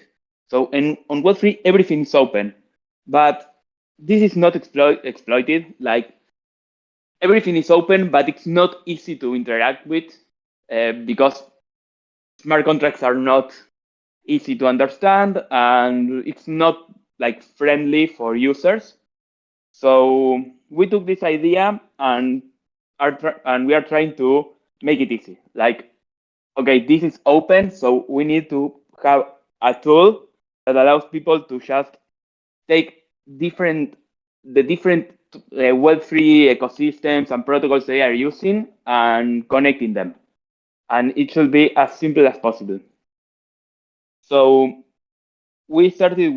So on Web3, everything is open, but this is not exploited. Like everything is open, but it's not easy to interact with because smart contracts are not easy to understand and it's not like friendly for users. So we took this idea and we are trying to make it easy. Like, okay, this is open, so we need to have a tool that allows people to just take the different Web3 ecosystems and protocols they are using and connecting them. And it should be as simple as possible. So we started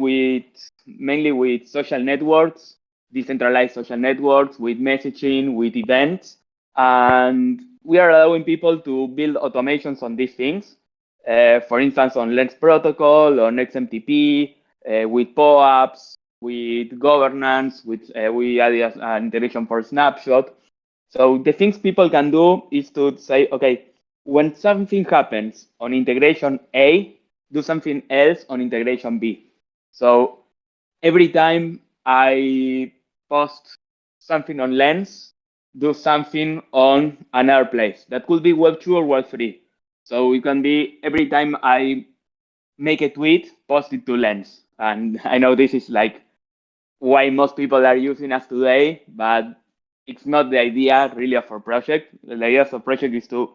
mainly with social networks, decentralized social networks, with messaging, with events, and we are allowing people to build automations on these things. For instance, on Lens Protocol, on XMTP, with POAPs, with governance, we added an integration for Snapshot. So the things people can do is to say, okay, when something happens on integration A, do something else on integration B. So every time I post something on Lens, do something on another place. That could be Web2 or Web3. So it can be every time I make a tweet, post it to Lens. And I know this is like why most people are using us today, but it's not the idea really of our project. The idea of our project is to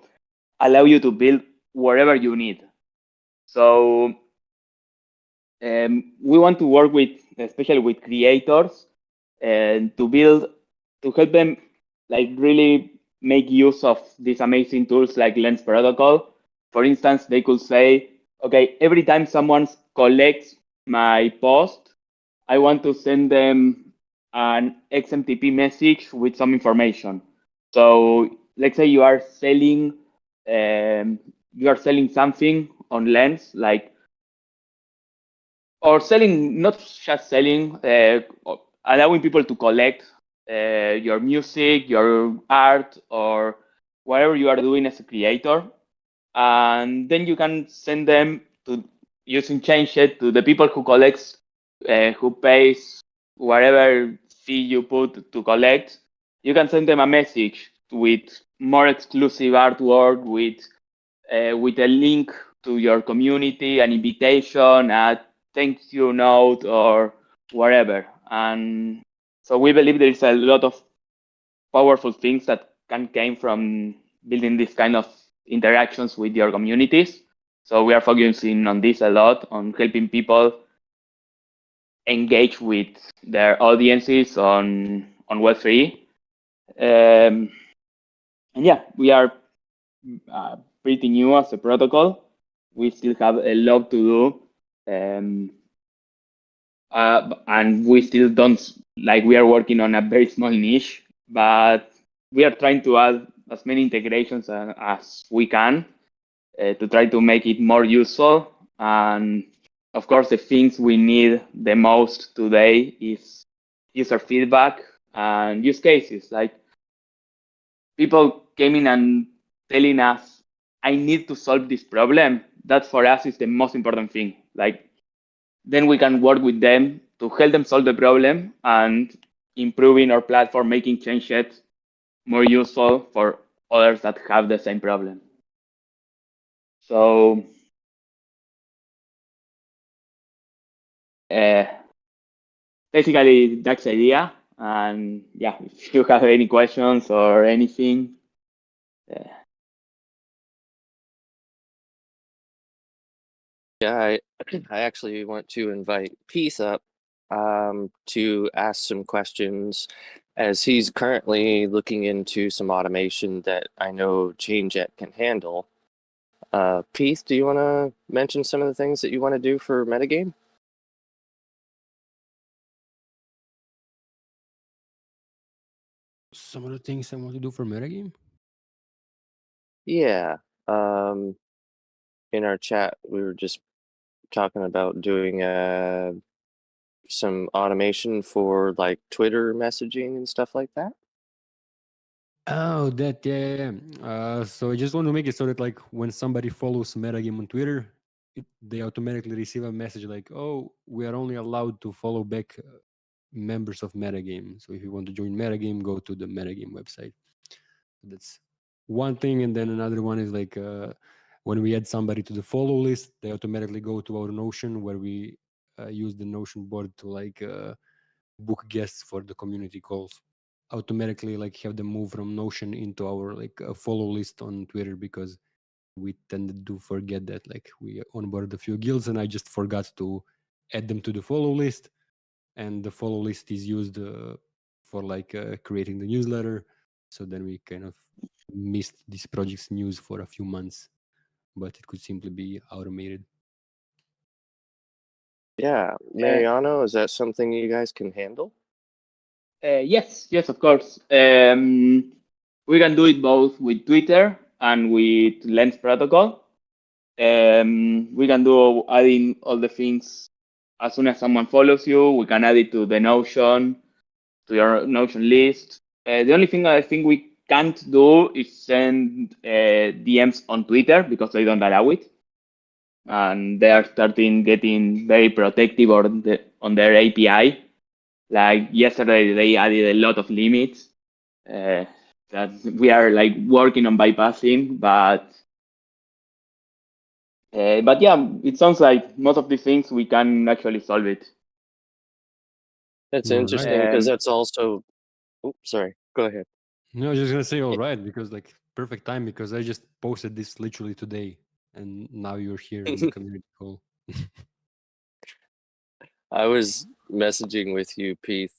allow you to build wherever you need. So we want to work with, especially with creators, and to help them like really make use of these amazing tools like Lens Protocol. For instance, they could say, okay, every time someone collects my post, I want to send them an XMTP message with some information. So let's say you are selling something on Lens, like, or selling, not just selling, allowing people to collect your music, your art, or whatever you are doing as a creator, and then you can send them to using ChangeIt to the people who collects, who pays whatever fee you put to collect. You can send them a message with more exclusive artwork, with a link to your community, an invitation, a thank you note, or whatever. And so we believe there is a lot of powerful things that can came from building this kind of interactions with your communities. So we are focusing on this a lot, on helping people engage with their audiences on Web3. And yeah, we are pretty new as a protocol. We still have a lot to do. And we still don't, like, we are working on a very small niche, but we are trying to add as many integrations as we can to try to make it more useful. And of course, the things we need the most today is user feedback and use cases. Like, people came in and telling us, I need to solve this problem. That for us is the most important thing. Like, then we can work with them to help them solve the problem and improving our platform, making ChangeIt more useful for others that have the same problem. So basically that's the idea. And yeah, if you have any questions or anything. Yeah, I actually want to invite Peace up to ask some questions, as he's currently looking into some automation that I know ChangeIt can handle. Peace, do you want to mention some of the things that you want to do for Metagame? Some of the things I want to do for Metagame? Yeah. In our chat, we were just talking about doing some automation for like Twitter messaging and stuff like that. Oh, that, yeah. So I just want to make it so that, like, when somebody follows Metagame on Twitter, they automatically receive a message like, oh, we are only allowed to follow back members of Metagame. So if you want to join Metagame, go to the Metagame website. That's one thing. And then another one is like, when we add somebody to the follow list, they automatically go to our Notion, where we use the Notion board to like book guests for the community calls. Automatically, like, have them move from Notion into our like follow list on Twitter, because we tended to forget that. Like, we onboarded a few guilds and I just forgot to add them to the follow list, and the follow list is used for like creating the newsletter. So then we kind of missed this project's news for a few months, but it could simply be automated. Yeah, Mariano, is that something you guys can handle? Yes, of course. We can do it both with Twitter and with Lens Protocol. We can do adding all the things as soon as someone follows you. We can add it to the Notion, to your Notion list. The only thing I think we can't do is send DMs on Twitter, because they don't allow it. And they are starting getting very protective on their API. Like yesterday, they added a lot of limits that we are like working on bypassing. But yeah, it sounds like most of these things we can actually solve it. That's interesting, because that's also. Oops, sorry. Go ahead. No, I was just gonna say all right, because like perfect time, because I just posted this literally today, and now you're here in the community call. I was messaging with you, Pete,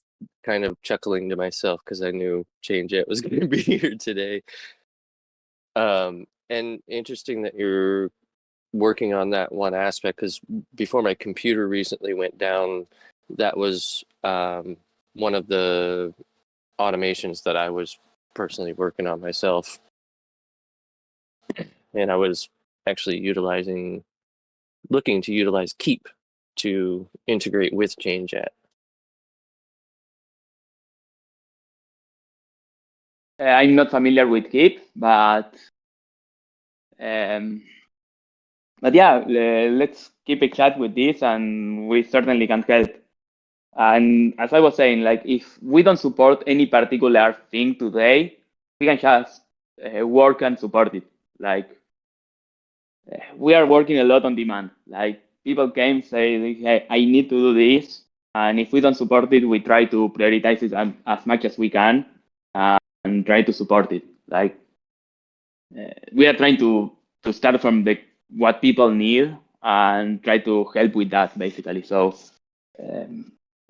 kind of chuckling to myself because I knew ChangeIt was going to be here today. And interesting that you're working on that one aspect, because before my computer recently went down, that was one of the automations that I was personally working on myself. And I was actually looking to utilize Keep to integrate with ChangeIt. I'm not familiar with Keep, but yeah, let's keep a chat with this, and we certainly can help. And as I was saying, like if we don't support any particular thing today, we can just work and support it. Like we are working a lot on demand. Like people came say, hey, I need to do this, and if we don't support it, we try to prioritize it as much as we can and try to support it. Like we are trying to start from the what people need and try to help with that basically. So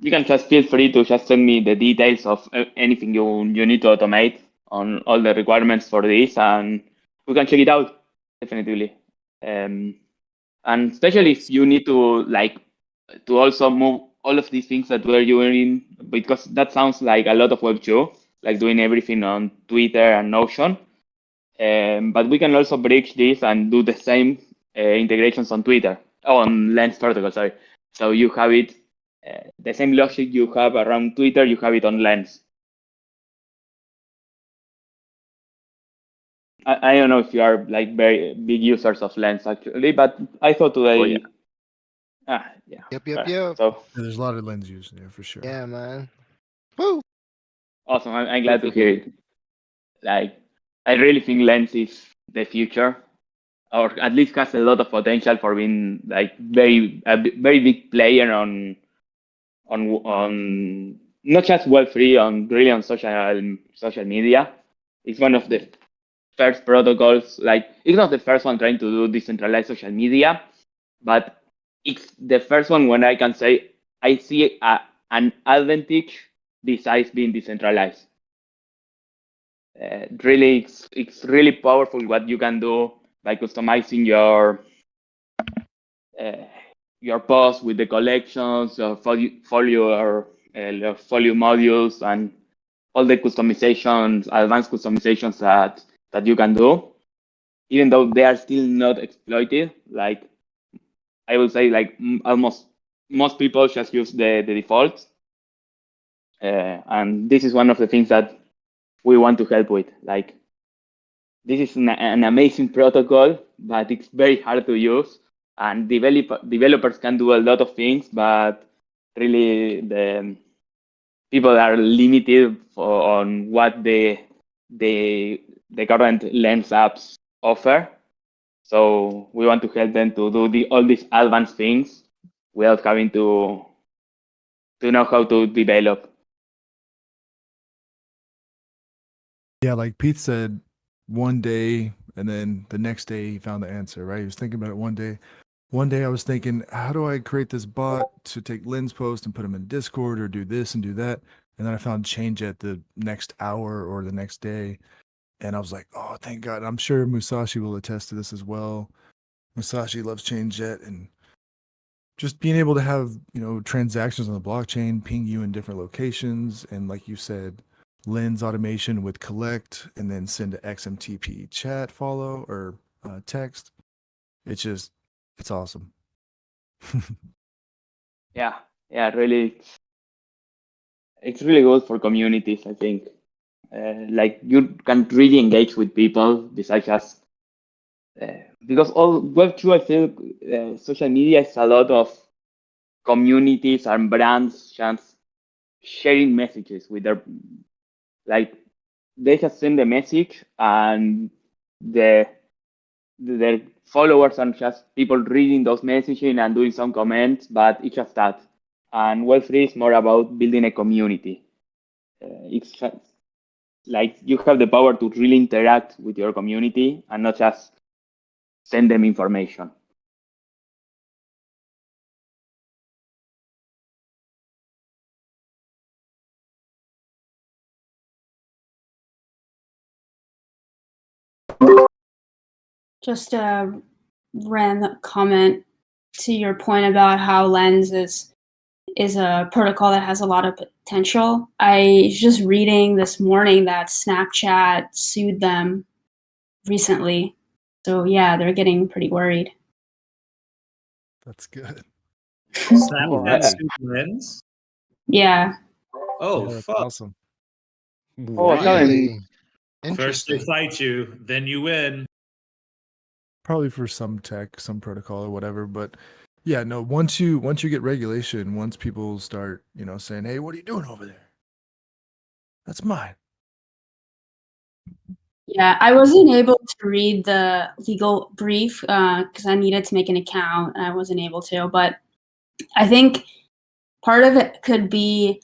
you can just feel free to just send me the details of anything you need to automate on all the requirements for this, and we can check it out definitely. And especially if you need to to also move all of these things that we're doing, because that sounds like a lot of work too, like doing everything on Twitter and Notion. But we can also bridge this and do the same integrations on Twitter, on Lens protocol, sorry. So you have it, the same logic you have around Twitter, you have it on Lens. I don't know if you are like very big users of Lens actually, but I thought today. Oh, yeah. Yeah. Yep. So There's a lot of Lens use there for sure. Yeah, man. Woo! awesome. I'm glad to hear it. Like, I really think Lens is the future, or at least has a lot of potential for being like very big player on not just Web3, on really on social media. It's one of the first protocols. Like, it's not the first one trying to do decentralized social media, but it's the first one when I can say I see an advantage besides being decentralized. Really, it's really powerful what you can do by customizing your posts with the collections, your folio modules, and all the customizations, advanced customizations that you can do, even though they are still not exploited. Like I would say, like almost most people just use the defaults, and this is one of the things that we want to help with. Like this is an amazing protocol, but it's very hard to use. And developers can do a lot of things, but really the people are limited on what the current Lens apps offer. So we want to help them to do all these advanced things without having to know how to develop. Yeah, like Pete said, one day and then the next day he found the answer, right? He was thinking about it one day. One day I was thinking, how do I create this bot to take Lynn's post and put them in Discord or do this and do that? And then I found change at the next hour or the next day. And I was like, oh, thank God. I'm sure Musashi will attest to this as well. Musashi loves ChangeJet, and just being able to have, transactions on the blockchain ping you in different locations. And like you said, Lens automation with collect and then send to XMTP chat follow or text. It's awesome. Yeah, really, it's really good for communities, I think. Like you can really engage with people besides just because all Web2, I feel social media is a lot of communities and brands just sharing messages with their, like they just send a message and their followers are just people reading those messages and doing some comments, but it's just that. And Web3 is more about building a community. It's just like you have the power to really interact with your community and not just send them information. Just a random comment to your point about how Lens is a protocol that has a lot of potential. I was just reading this morning that Snapchat sued them recently. So yeah, they're getting pretty worried. That's good. Snapchat sued Lens? Yeah. Oh, Yeah, that's fuck. awesome. Oh, I haven't, Really? First they Interesting. fight you, then you win. Probably for some tech, some protocol or whatever. But yeah, no, once you get regulation, once people start, saying, "Hey, what are you doing over there? That's mine." Yeah, I wasn't able to read the legal brief because I needed to make an account and I wasn't able to. But I think part of it could be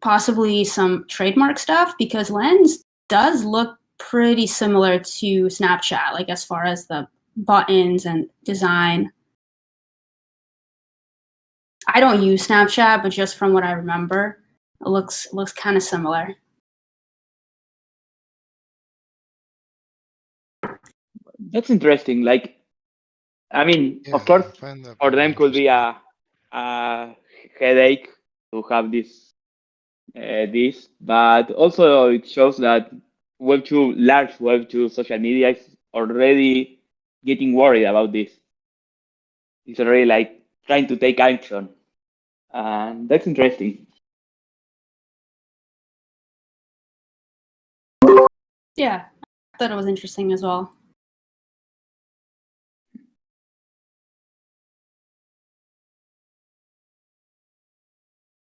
possibly some trademark stuff because Lens does look pretty similar to Snapchat, like as far as the buttons and design. I don't use Snapchat, but just from what I remember, it looks kind of similar. That's interesting. Like, I mean, Yeah, of course, I find that for very them could be interesting. a headache to have this, but also it shows that large Web2 social media is already getting worried about this. It's already like trying to take action, and that's interesting. Yeah, I thought it was interesting as well.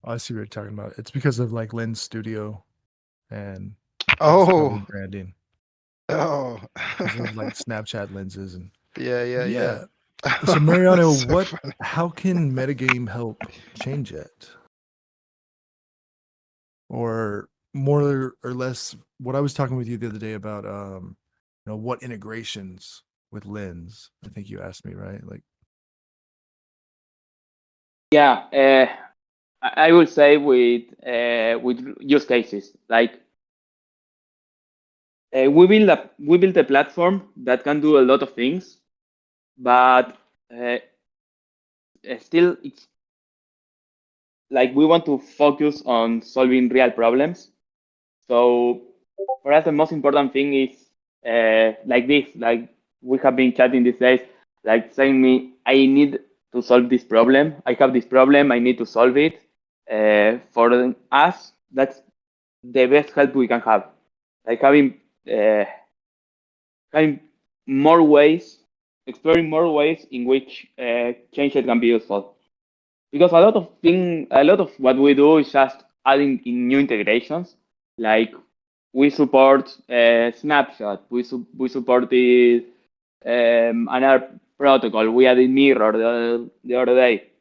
I see what you're talking about. It's because of like Lens Studio and Oh, branding oh. because of like Snapchat lenses and Yeah. So Mariano, That's so funny. how can metagame help change it? Or more or less what I was talking with you the other day about what integrations with Lens. I think you asked me, right? Like Yeah, I will say with use cases like we build a platform that can do a lot of things, but still it's like we want to focus on solving real problems. So for us, the most important thing is like this, like we have been chatting these days, like saying me, I need to solve this problem. I have this problem. I need to solve it. For us, that's the best help we can have. Like having more ways, exploring more ways in which change can be useful. Because a lot of what we do is just adding in new integrations. Like we support Snapshot, we supported another protocol. We added Mirror the other day,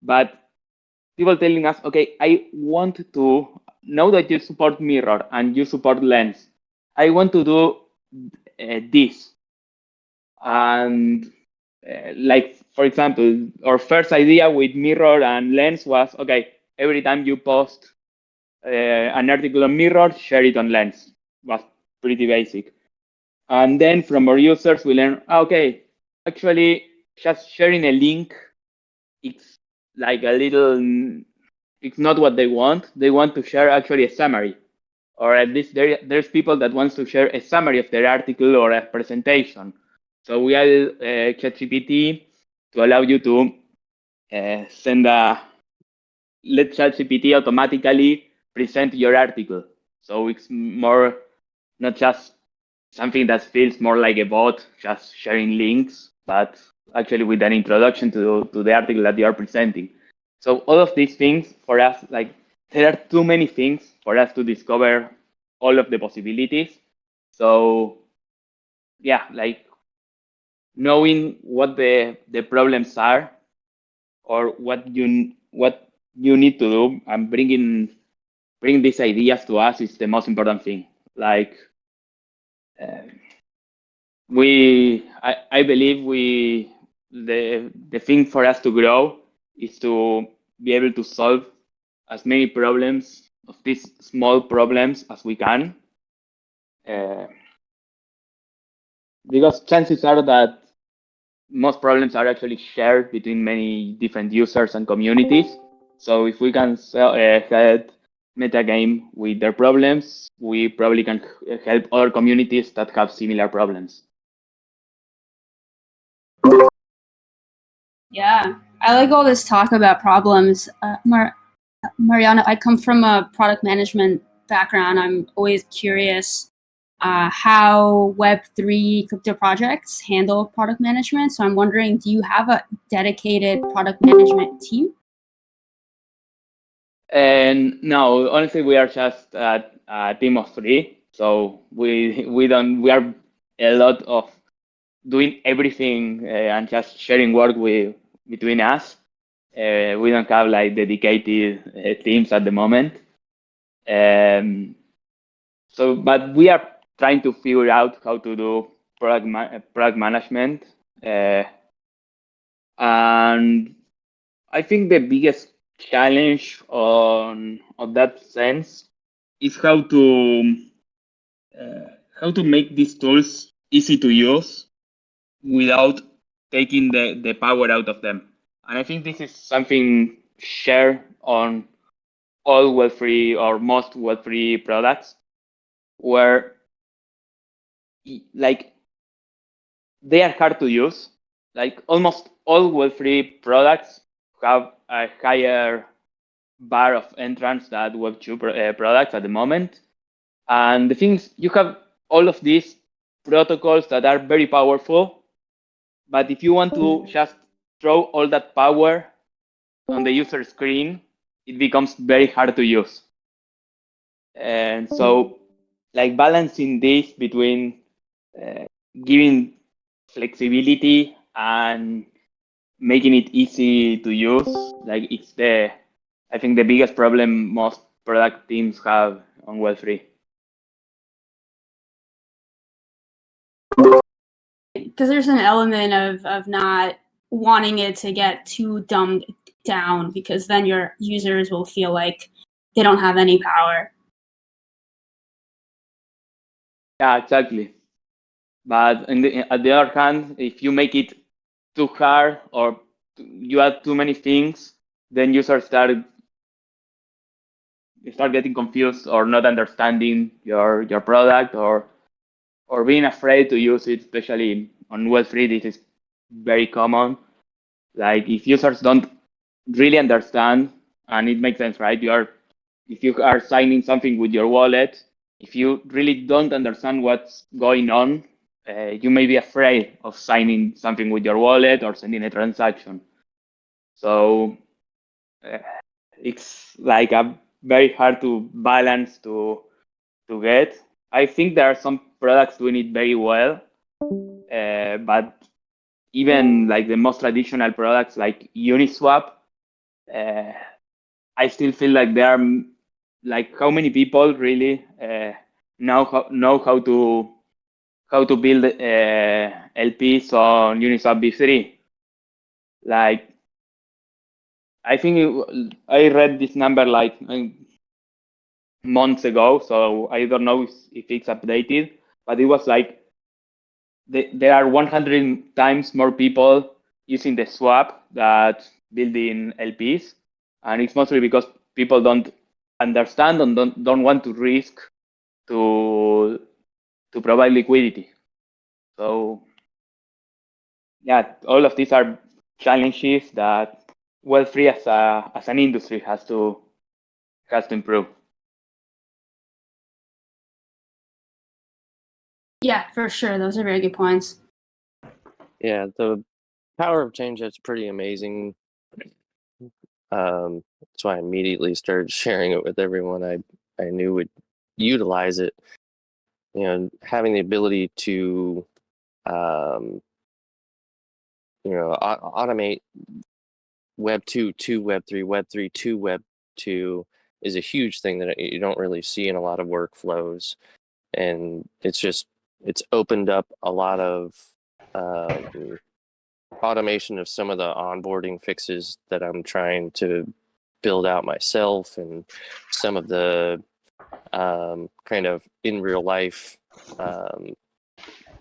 but people telling us, okay, I want to know that you support Mirror and you support Lens. I want to do this, and like for example, our first idea with Mirror and Lens was, okay, every time you post an article on Mirror, share it on Lens. Was pretty basic. And then from our users, we learn, okay, actually just sharing a link, it's like a little, it's not what they want. They want to share actually a summary, or at least there's people that wants to share a summary of their article or a presentation. So we added ChatGPT to allow you to let ChatGPT automatically present your article. So it's more not just something that feels more like a bot, just sharing links, but actually with an introduction to the article that you are presenting. So all of these things for us, like there are too many things for us to discover all of the possibilities. So yeah, like knowing what the problems are or what you need to do and bring these ideas to us is the most important thing. Like I believe the thing for us to grow is to be able to solve as many problems of these small problems as we can, because chances are that most problems are actually shared between many different users and communities. So if we can help metagame with their problems, we probably can help other communities that have similar problems. Yeah, I like all this talk about problems. Mariana, I come from a product management background. I'm always curious how Web3 crypto projects handle product management. So I'm wondering, do you have a dedicated product management team? And no, honestly, we are just a team of 3. So we are a lot of doing everything and just sharing work between us. We don't have like dedicated teams at the moment. But we are trying to figure out how to do product management. And I think the biggest challenge on that sense is how to make these tools easy to use without taking the power out of them. And I think this is something shared on all Web3 or most Web3 products, where like they are hard to use. Like almost all Web3 products have a higher bar of entrance than Web2 products at the moment. And the thing is, you have all of these protocols that are very powerful, but if you want to just throw all that power on the user screen, it becomes very hard to use. And so, like balancing this between giving flexibility and making it easy to use, like it's I think the biggest problem most product teams have on Web3. Because there's an element of not wanting it to get too dumbed down, because then your users will feel like they don't have any power. Yeah, exactly. But on the other hand, if you make it too hard or you add too many things, then users start getting confused or not understanding your product or being afraid to use it, especially on Web3. This is very common. Like if users don't really understand, and it makes sense, right? If you are signing something with your wallet, if you really don't understand what's going on, you may be afraid of signing something with your wallet or sending a transaction. So it's like a very hard to balance to get. I think there are some products doing it very well, but even like the most traditional products like Uniswap, I still feel like there are like how many people really know how to build LPs on Uniswap V3. Like I think I read this number like months ago, so I don't know if it's updated, but it was like there are 100 times more people using the swap that building LPs, and it's mostly because people don't understand and don't want to risk to provide liquidity. So yeah, all of these are challenges that Web3 as an industry has to improve. Yeah, for sure. Those are very good points. Yeah, the power of change, that's pretty amazing. That's why I immediately started sharing it with everyone I knew would utilize it. You know, having the ability to, automate Web 2 to Web 3, Web 3 to Web 2 is a huge thing that you don't really see in a lot of workflows. And it's opened up a lot of automation of some of the onboarding fixes that I'm trying to build out myself, and some of the kind of in real life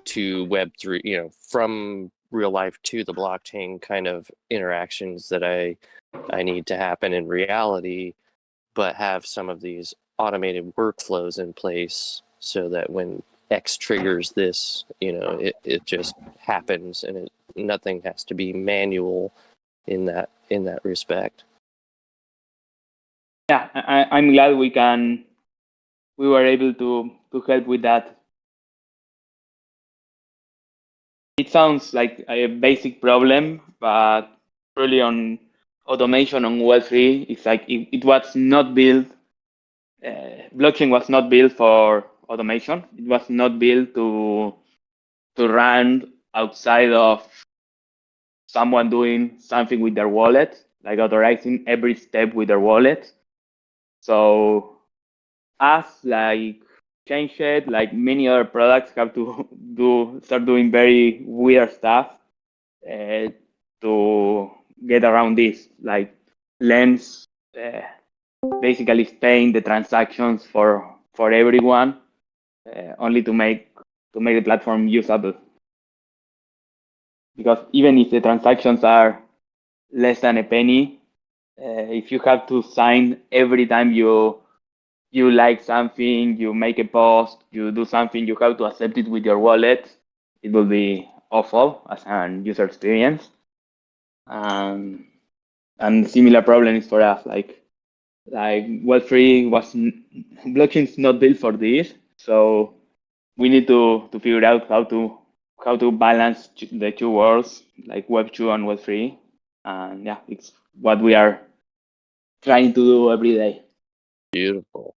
to Web3, from real life to the blockchain kind of interactions that I need to happen in reality, but have some of these automated workflows in place so that when X triggers this, it just happens, and nothing has to be manual in that respect. Yeah, I'm glad we were able to help with that. it sounds like a basic problem, but really on automation on Web3, it's like it was not built. Blockchain was not built for automation. It was not built to run outside of someone doing something with their wallet, like authorizing every step with their wallet. So us, like ChangeIt, like many other products, have to start doing very weird stuff to get around this, like Lens basically paying the transactions for everyone, only to make the platform usable. Because even if the transactions are less than a penny, if you have to sign every time you like something, you make a post, you do something, you have to accept it with your wallet, it will be awful as an user experience. And similar problem is for us, like Web3 blockchain is not built for this, so we need to figure out how to balance the two worlds, like Web2 and Web3, and yeah, it's what we are trying to do every day. Beautiful.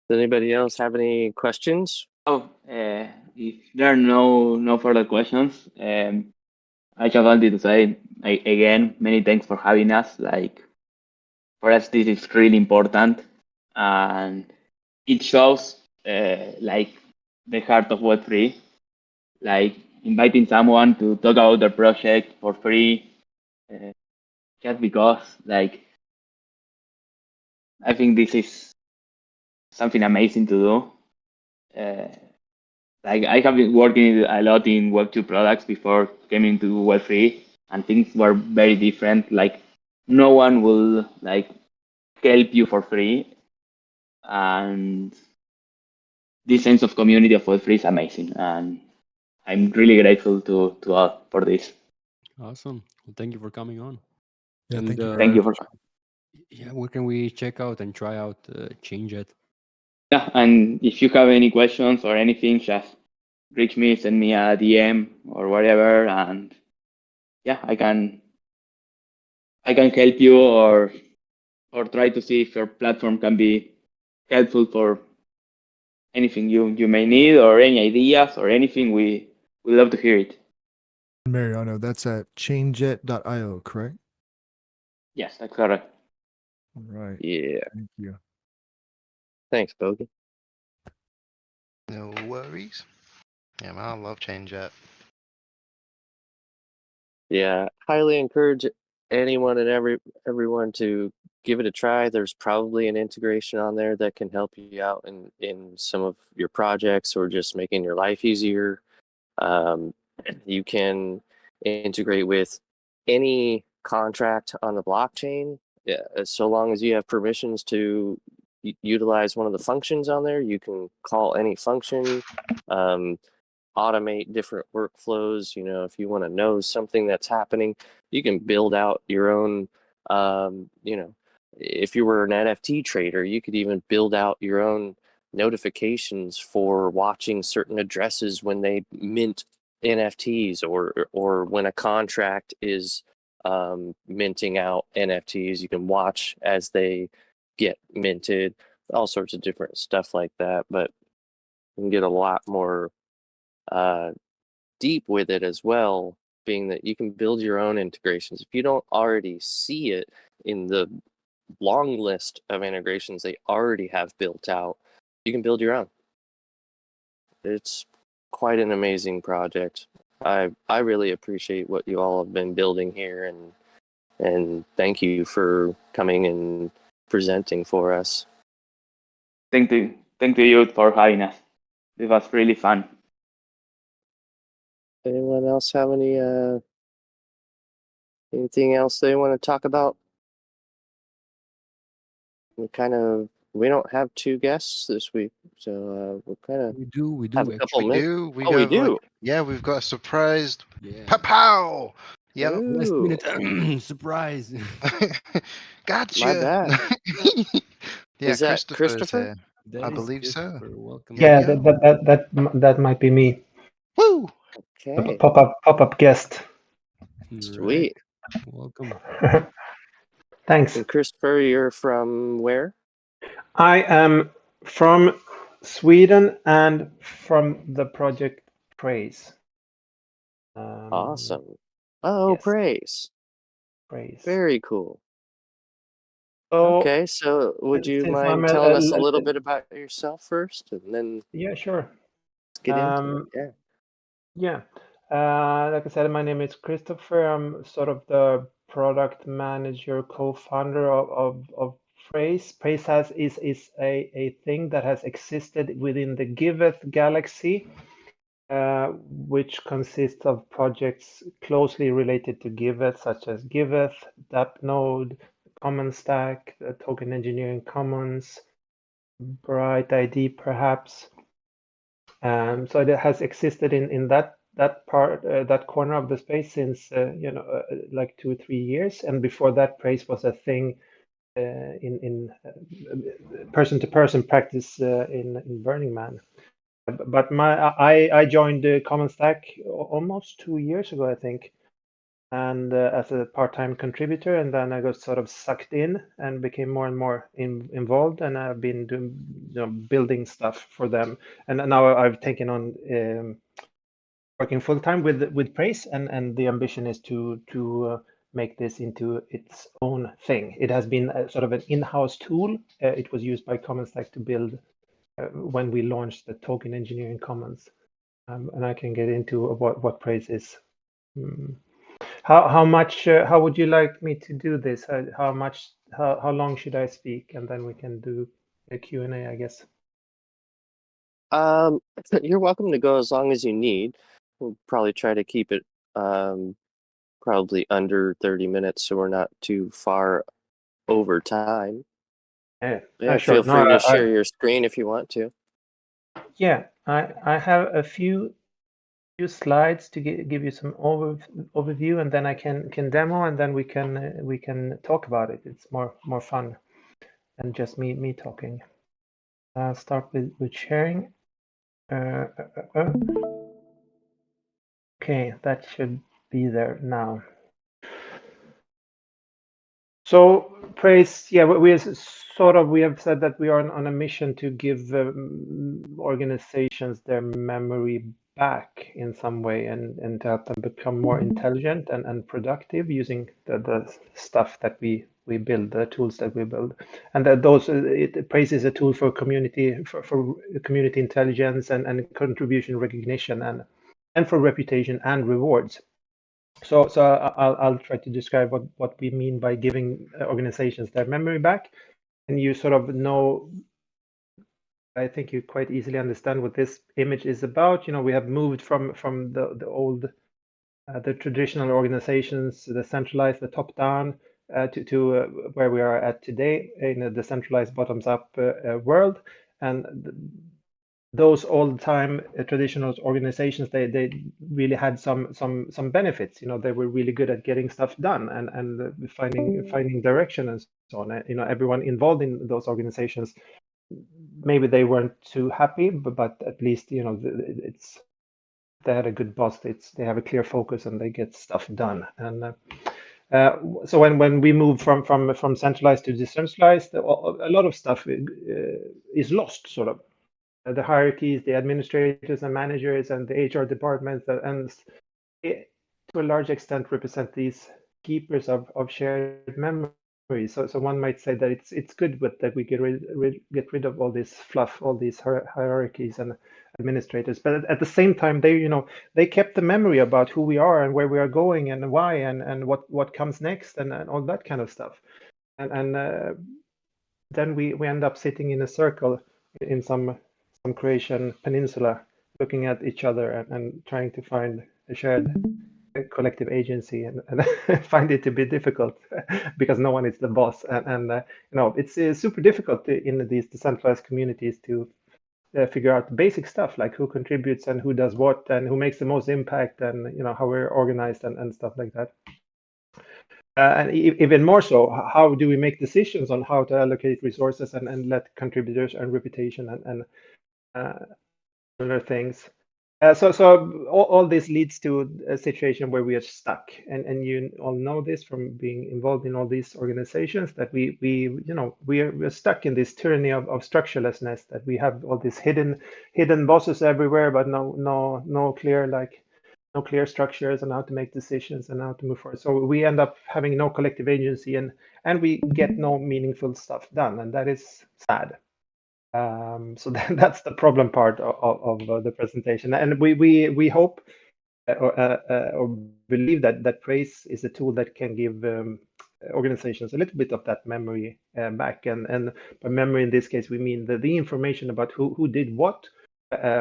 Does anybody else have any questions? Oh, if there are no further questions, I just wanted to say again, many thanks for having us. Like, for us, this is really important, and it shows like the heart of Web3, like inviting someone to talk about their project for free, just because, like, I think this is something amazing to do. Like, I have been working a lot in Web2 products before coming to Web3, and things were very different. Like, no one will like help you for free, and this sense of community of Web3 is amazing, and I'm really grateful to all for this. Awesome. Well, thank you for coming on. Yeah, And, thank you. Thank you for. Yeah, where can we check out and try out ChangeIt? Yeah, and if you have any questions or anything, just reach me, send me a DM or whatever, and yeah, I can help you or try to see if your platform can be helpful for anything you may need or any ideas or anything. We love to hear it. Mariano, that's at changejet.io, correct? Yes, that's correct. All right. Yeah. Thank you. Thanks, Bogey. No worries. Yeah, man, I love ChangeIt. Yeah, highly encourage anyone and everyone to give it a try. There's probably an integration on there that can help you out in some of your projects or just making your life easier. You can integrate with any contract on the blockchain. Yeah, so long as you have permissions to utilize one of the functions on there, you can call any function. Automate different workflows. You know, if you want to know something that's happening, you can build out your own, you know, if you were an NFT trader, you could even build out your own notifications for watching certain addresses when they mint NFTs or when a contract is minting out NFTs. You can watch as they get minted, all sorts of different stuff like that. But you can get a lot more deep with it as well, being that you can build your own integrations. If you don't already see it in the long list of integrations they already have built out, you can build your own. It's quite an amazing project. I really appreciate what you all have been building here, and thank you for coming and presenting for us. Thank you for having us. It was really fun. Anyone else have anything else they want to talk about? We don't have two guests this week, so we're kind of We do. have a couple We minutes. do. We Oh, we got, like, do. yeah, we've got a surprise. Yeah. Pow! Yep. Last Ooh, minute surprise. Gotcha. my bad. Yeah, Is that Christopher is Christopher? here. That I is believe so. Christopher. Welcome. Yeah, Yeah, that might be me. Woo! Okay. Pop-up guest. Sweet. Welcome. Thanks. And Christopher, you're from where? I am from Sweden and from the project Praise. Awesome. Oh, yes. Praise. Praise. Very cool. So, Okay, so would you since mind I'm telling us a little bit about yourself first, and then yeah, sure. let's get into it? Yeah. Yeah. Like I said, my name is Christopher. I'm sort of the product manager, co-founder of Praise. Praise is a thing that has existed within the Giveth galaxy, which consists of projects closely related to Giveth, such as Giveth, DAppNode, Common Stack, Token Engineering Commons, Bright ID, perhaps. So it has existed in that part, that corner of the space since like 2 or 3 years, and before that, Praise was a thing in person-to-person practice in Burning Man. But I joined Common Stack almost 2 years ago, I think, and as a part-time contributor, and then I got sort of sucked in and became more and more involved, and I've been doing building stuff for them, and now I've taken on working full-time with Praise, and the ambition is to make this into its own thing. It has been sort of an in-house tool. It was used by Common Stack to build when we launched the Token Engineering Commons, and I can get into what Praise is. How much? How would you like me to do this? How long should I speak, and then we can do a Q&A, I guess. You're welcome to go as long as you need. We'll probably try to keep it probably under 30 minutes, so we're not too far over time. Yeah, Yeah, sure. feel free to share your screen if you want to. Yeah, I have a few slides to give you some overview, and then I can demo, and then we can talk about it. It's more fun than just me talking. I'll start with sharing. Okay, that should be there now. So Praise, yeah, we have said that we are on a mission to give organizations their memory back in some way, and to help them become more intelligent and productive using the stuff that we build, the tools that we build, and that Praise is a tool for community for community intelligence and contribution recognition and for reputation and rewards. So I'll try to describe what we mean by giving organizations their memory back, and you sort of know. I think you quite easily understand what this image is about. We have moved from the old, the traditional organizations, the centralized, the top down, to where we are at today in a decentralized bottoms up world, and those old-time traditional organizations, they really had some benefits. They were really good at getting stuff done and finding direction and so on. Everyone involved in those organizations, maybe they weren't too happy, but at least they had a good boss. They have a clear focus and they get stuff done. And so when we move from centralized to decentralized, a lot of stuff is lost, sort of. The hierarchies, the administrators and managers, and the HR departments, and to a large extent represent these keepers of shared memory. So one might say that it's good that we get rid of all this fluff, all these hierarchies and administrators. But at the same time, they kept the memory about who we are and where we are going and why and what comes next and all that kind of stuff. And then we end up sitting in a circle in some Croatian peninsula, looking at each other and trying to find a shared collective agency, and find it to be difficult because no one is the boss, and it's super difficult in these decentralized communities to figure out basic stuff like who contributes and who does what and who makes the most impact, and how we're organized and stuff like that. And even more so, how do we make decisions on how to allocate resources and let contributors earn reputation and other things? So all this leads to a situation where we are stuck, and you all know this from being involved in all these organizations, that we're stuck in this tyranny of structurelessness, that we have all these hidden bosses everywhere, but no clear structures on how to make decisions and how to move forward. So we end up having no collective agency, and we get no meaningful stuff done, and that is sad. So that's the problem part of the presentation, and we hope or believe that praise is a tool that can give organizations a little bit of that memory back, and by memory in this case we mean the information about who did what,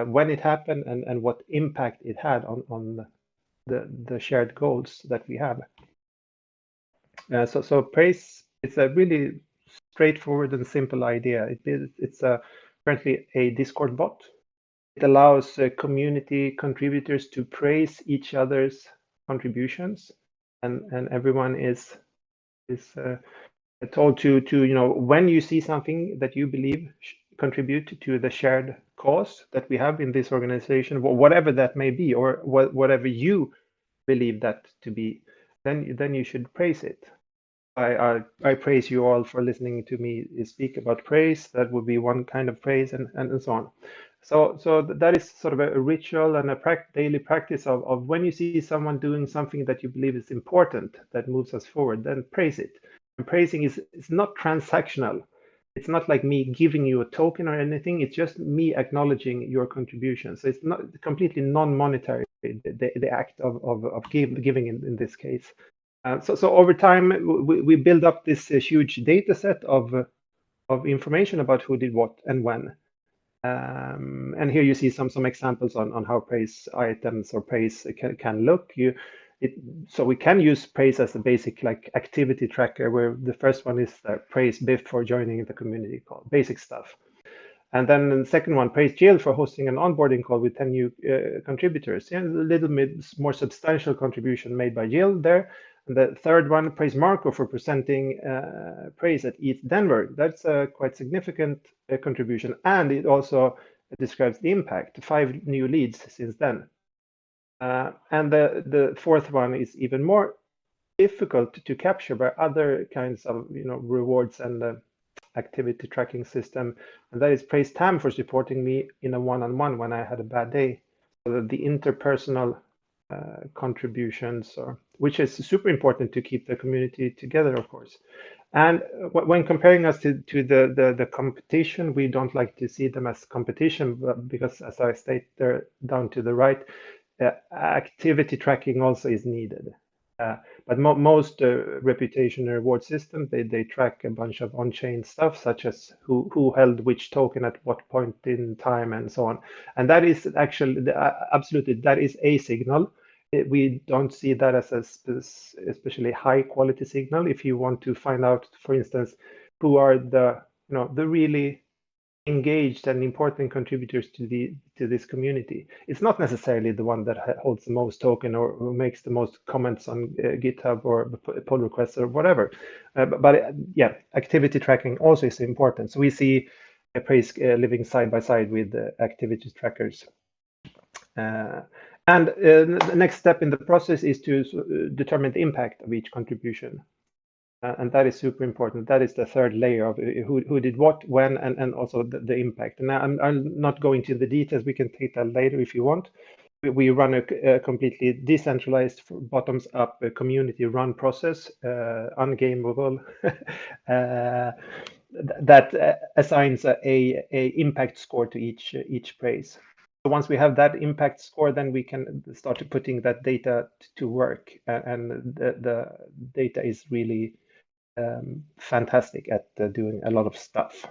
when it happened, and what impact it had on the shared goals that we have. So praise, it's a really straightforward and simple idea. It's currently a Discord bot. It allows community contributors to praise each other's contributions, and everyone is told to when you see something that you believe contribute to the shared cause that we have in this organization, whatever that may be, or whatever you believe that to be, then you should praise it. I praise you all for listening to me speak about praise. That would be one kind of praise, and so on. So that is sort of a ritual and a daily practice of when you see someone doing something that you believe is important, that moves us forward, then praise it. And praising is not transactional. It's not like me giving you a token or anything. It's just me acknowledging your contribution. So it's not completely non-monetary, the act of giving in this case. So over time, we build up this huge data set of information about who did what and when. And here you see some examples on how praise items or praise can look. So we can use praise as a basic activity tracker, where the first one is praise Biff for joining the community call, basic stuff. And then the second one, praise Jill for hosting an onboarding call with 10 new contributors. Yeah, a little bit more substantial contribution made by Jill there. And the third one, praise Marco for presenting praise at ETH Denver. That's a quite significant contribution. And it also describes the impact, 5 new leads since then. And the fourth one is even more difficult to capture by other kinds of rewards and activity tracking system, and that is praise Tam for supporting me in a one-on-one when I had a bad day. So that the interpersonal contributions, which is super important to keep the community together, of course. And when comparing us to the competition, we don't like to see them as competition, because as I state there down to the right, activity tracking also is needed. But most reputation and reward systems, they track a bunch of on-chain stuff, such as who held which token at what point in time and so on. And that is actually, absolutely, that is a signal. We don't see that as a especially high quality signal. If you want to find out, for instance, who are the really engaged and important contributors to this community, it's not necessarily the one that holds the most token or who makes the most comments on GitHub or pull requests or whatever. But yeah, activity tracking also is important. So we see praise living side by side with activity trackers. And the next step in the process is to determine the impact of each contribution. And that is super important. That is the third layer of who did what, when, and also the impact. And I'm not going to the details. We can take that later if you want. We run a completely decentralized, bottoms-up community-run process, ungameable, that assigns a impact score to each praise. So once we have that impact score, then we can start putting that data to work, and the data is really fantastic at doing a lot of stuff.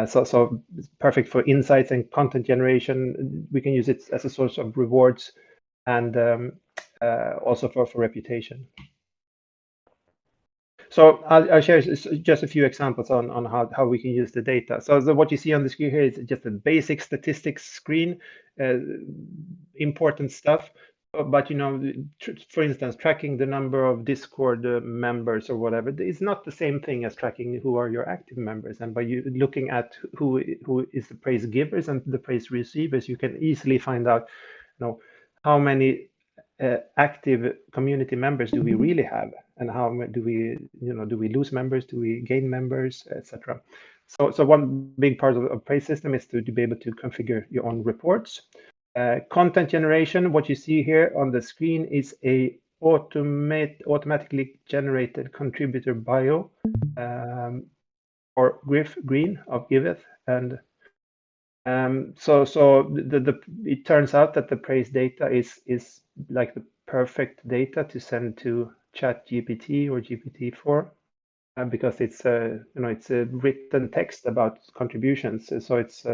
So it's perfect for insights and content generation. We can use it as a source of rewards, and also for reputation. So I'll share just a few examples on how we can use the data. So what you see on the screen here is just a basic statistics screen, important stuff. But for instance, tracking the number of Discord members or whatever is not the same thing as tracking who are your active members. And by you looking at who is the praise givers and the praise receivers, you can easily find out how many active community members do we really have, and how do we do we lose members, do we gain members, etc. So one big part of praise system is to be able to configure your own reports. Content generation, what you see here on the screen is a automatically generated contributor bio or Griff Green of Giveth, and so it turns out that the praise data is like the perfect data to send to ChatGPT or GPT-4 because it's it's a written text about contributions. So it's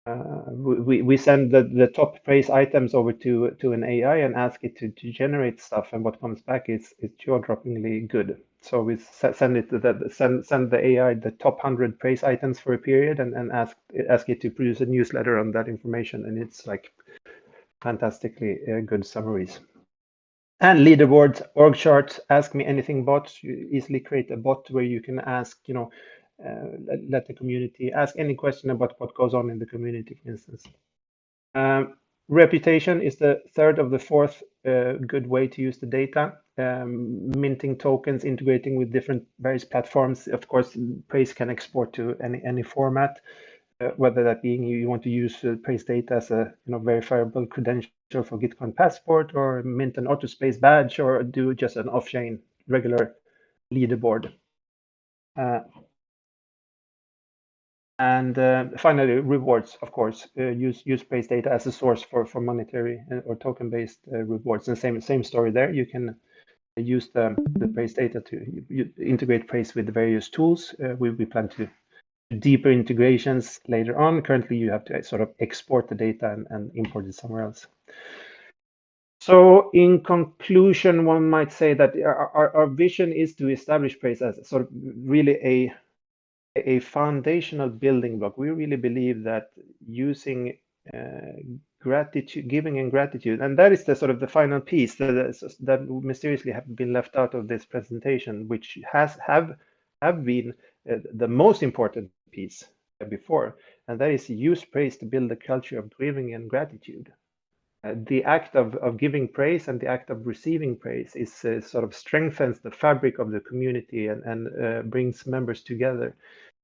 we send the top praise items over to an AI and ask it to generate stuff, and what comes back is jaw-droppingly good. So we send it send the AI the top 100 praise items for a period, and ask it to produce a newsletter on that information, and it's like fantastically good summaries. And leaderboards, org charts, ask me anything bots. You easily create a bot where you can ask, let the community ask any question about what goes on in the community, for instance. Reputation is the third of the fourth good way to use the data. Minting tokens, integrating with different various platforms. Of course, praise can export to any format. Whether that being you want to use praise data as a verifiable credential for Gitcoin passport, or mint an autospace badge, or do just an off-chain regular leaderboard. And finally, rewards, of course, use praise data as a source for monetary or token-based rewards. And same story there. You can use the praise data to integrate praise with the various tools. We plan to deeper integrations later on. Currently, you have to sort of export the data and import it somewhere else. So in conclusion, one might say that our vision is to establish praise as sort of really a foundational building block. We really believe that using gratitude, giving and gratitude, and that is the sort of the final piece that mysteriously have been left out of this presentation, which have been the most important piece before, and that is use praise to build a culture of giving and gratitude. The act of giving praise and the act of receiving praise is sort of strengthens the fabric of the community and brings members together.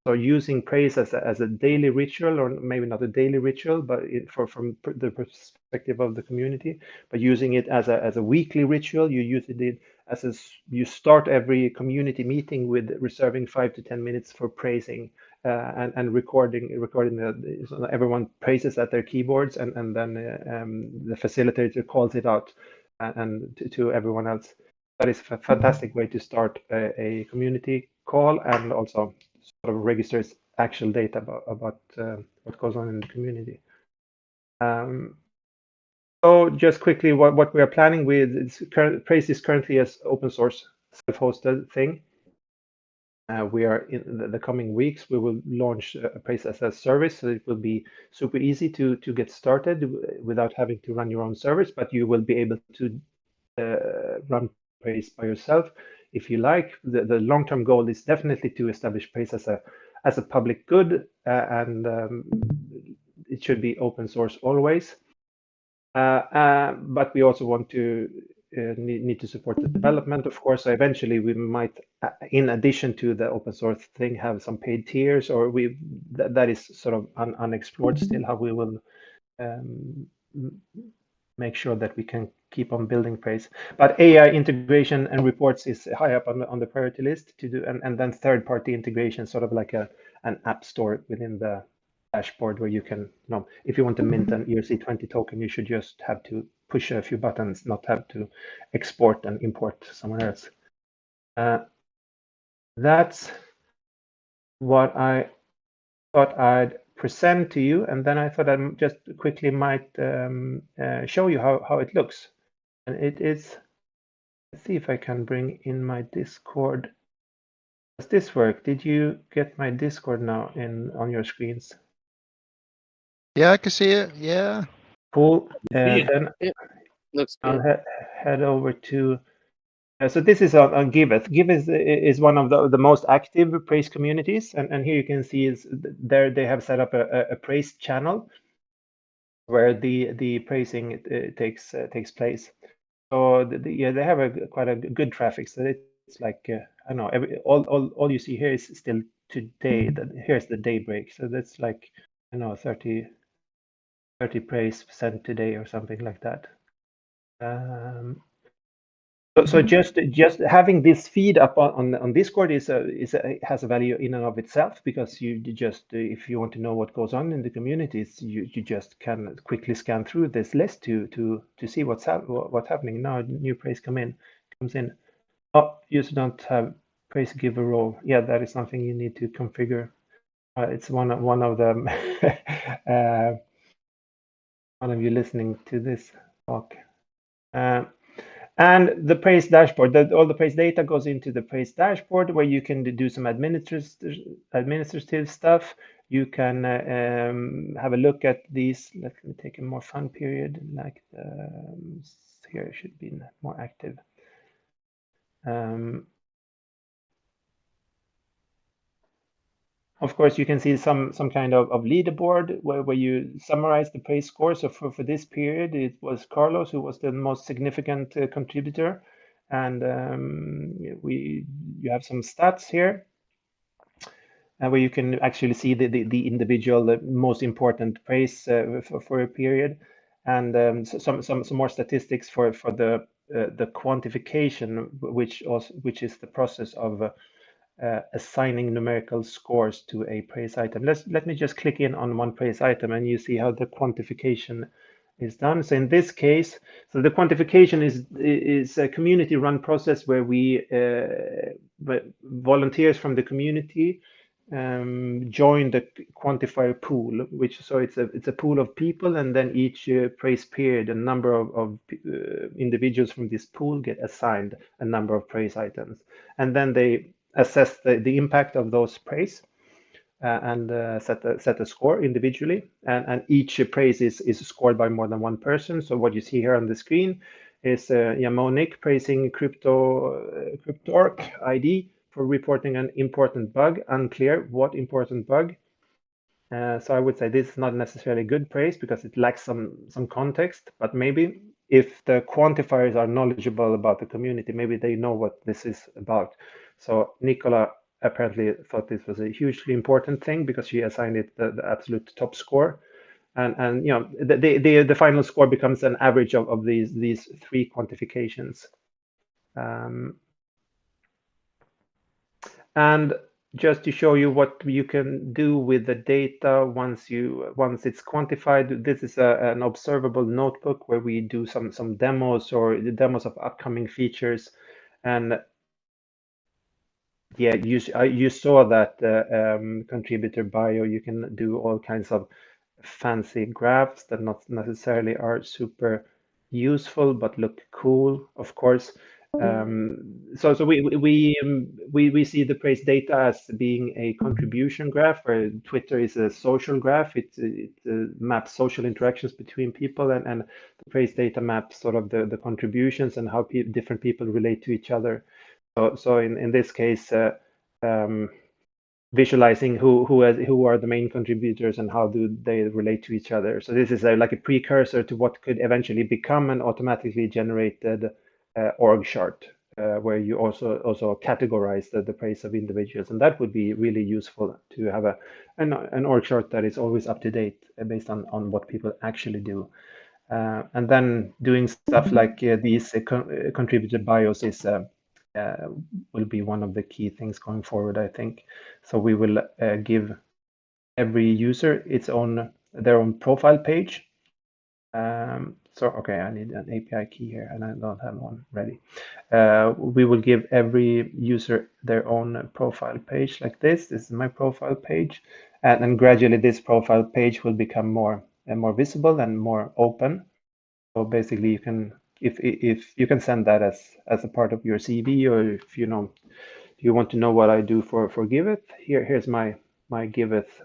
So using praise as a daily ritual, or maybe not a daily ritual, but from the perspective of the community, but using it as a weekly ritual. You use it as you start every community meeting with reserving 5 to 10 minutes for praising and recording so everyone praises at their keyboards, and then the facilitator calls it out and to everyone else. That is a fantastic way to start a community call, and also sort of registers actual data about what goes on in the community. So just quickly, what we are planning with is praise is currently as open source self-hosted thing. We are in the coming weeks, we will launch praise as a service, so it will be super easy to get started without having to run your own service, but you will be able to run praise by yourself if you like. The long-term goal is definitely to establish praise as a public good, and it should be open source always. But we also want to need to support the development, of course. So eventually we might, in addition to the open source thing, have some paid tiers, or that is sort of unexplored still, how we will make sure that we can keep on building praise. But AI integration and reports is high up on the priority list to do, and then third-party integration, sort of like an app store within the dashboard, where you can, if you want to mint an ERC20 token, you should just have to push a few buttons, not have to export and import somewhere else. That's what I thought I'd present to you, and then I thought I just quickly might show you how it looks. And it is, let's see if I can bring in my Discord. Does this work? Did you get my Discord now on your screens? Yeah, I can see it. Yeah. Cool. Yeah. Then Looks I'll good. head over to. So this is on Giveth. Giveth is one of the most active praise communities, and here you can see is there they have set up a praise channel. where the praising takes place. So yeah, they have quite a good traffic. So it's like I don't know, all you see here is still today. Here's the daybreak. So that's like, I don't know, 30 praise sent today or something like that. So just having this feed up on Discord has a value in and of itself, because you just if you want to know what goes on in the communities, you just can quickly scan through this list to see what's happening. Now new praise comes in. Oh, you don't have praise giver role. Yeah, that is something you need to configure. It's one of them. One of you listening to this talk. And the praise dashboard, all the praise data goes into the praise dashboard, where you can do some administrative stuff. You can have a look at these. Let me take a more fun period, like here should be more active. Of course, you can see some kind of leaderboard where you summarize the praise score. So for this period, it was Carlos who was the most significant contributor, and you have some stats here, where you can actually see the individual, the most important praise for a period, and so some more statistics for the quantification, which is the process of assigning numerical scores to a praise item. Let me just click in on one praise item, and you see how the quantification is done. So in this case, so the quantification is a community-run process where volunteers from the community join the quantifier pool, it's a pool of people, and then each praise period, a number of individuals from this pool get assigned a number of praise items, and then they assess the impact of those praise and set a score individually, and each praise is scored by more than one person. So what you see here on the screen is Monique praising CryptoOrc ID for reporting an important bug. Unclear what important bug. So I would say this is not necessarily good praise because it lacks some context, but maybe if the quantifiers are knowledgeable about the community, maybe they know what this is about. So Nicola apparently thought this was a hugely important thing because she assigned it the absolute top score. And you know, the final score becomes an average of these three quantifications. And just to show you what you can do with the data once it's quantified, this is an observable notebook where we do some demos or the demos of upcoming features. And yeah, you saw that contributor bio. You can do all kinds of fancy graphs that not necessarily are super useful but look cool, of course. So we see the praise data as being a contribution graph, where Twitter is a social graph. It maps social interactions between people, and the praise data maps sort of the contributions and how different people relate to each other. So in this case, visualizing who are the main contributors and how do they relate to each other. So this is like a precursor to what could eventually become an automatically generated org chart, where you also categorize the praise of individuals, and that would be really useful to have an org chart that is always up to date based on what people actually do. And then doing stuff like these contributor bios is will be one of the key things going forward, I think. So we will give every user their own profile page. So okay, I need an API key here, and I don't have one ready. We will give every user their own profile page like this. This is my profile page, and then gradually this profile page will become more visible and more open. So basically, you can if you can send that as a part of your CV, or if you want to know what I do for Giveth, here's my Giveth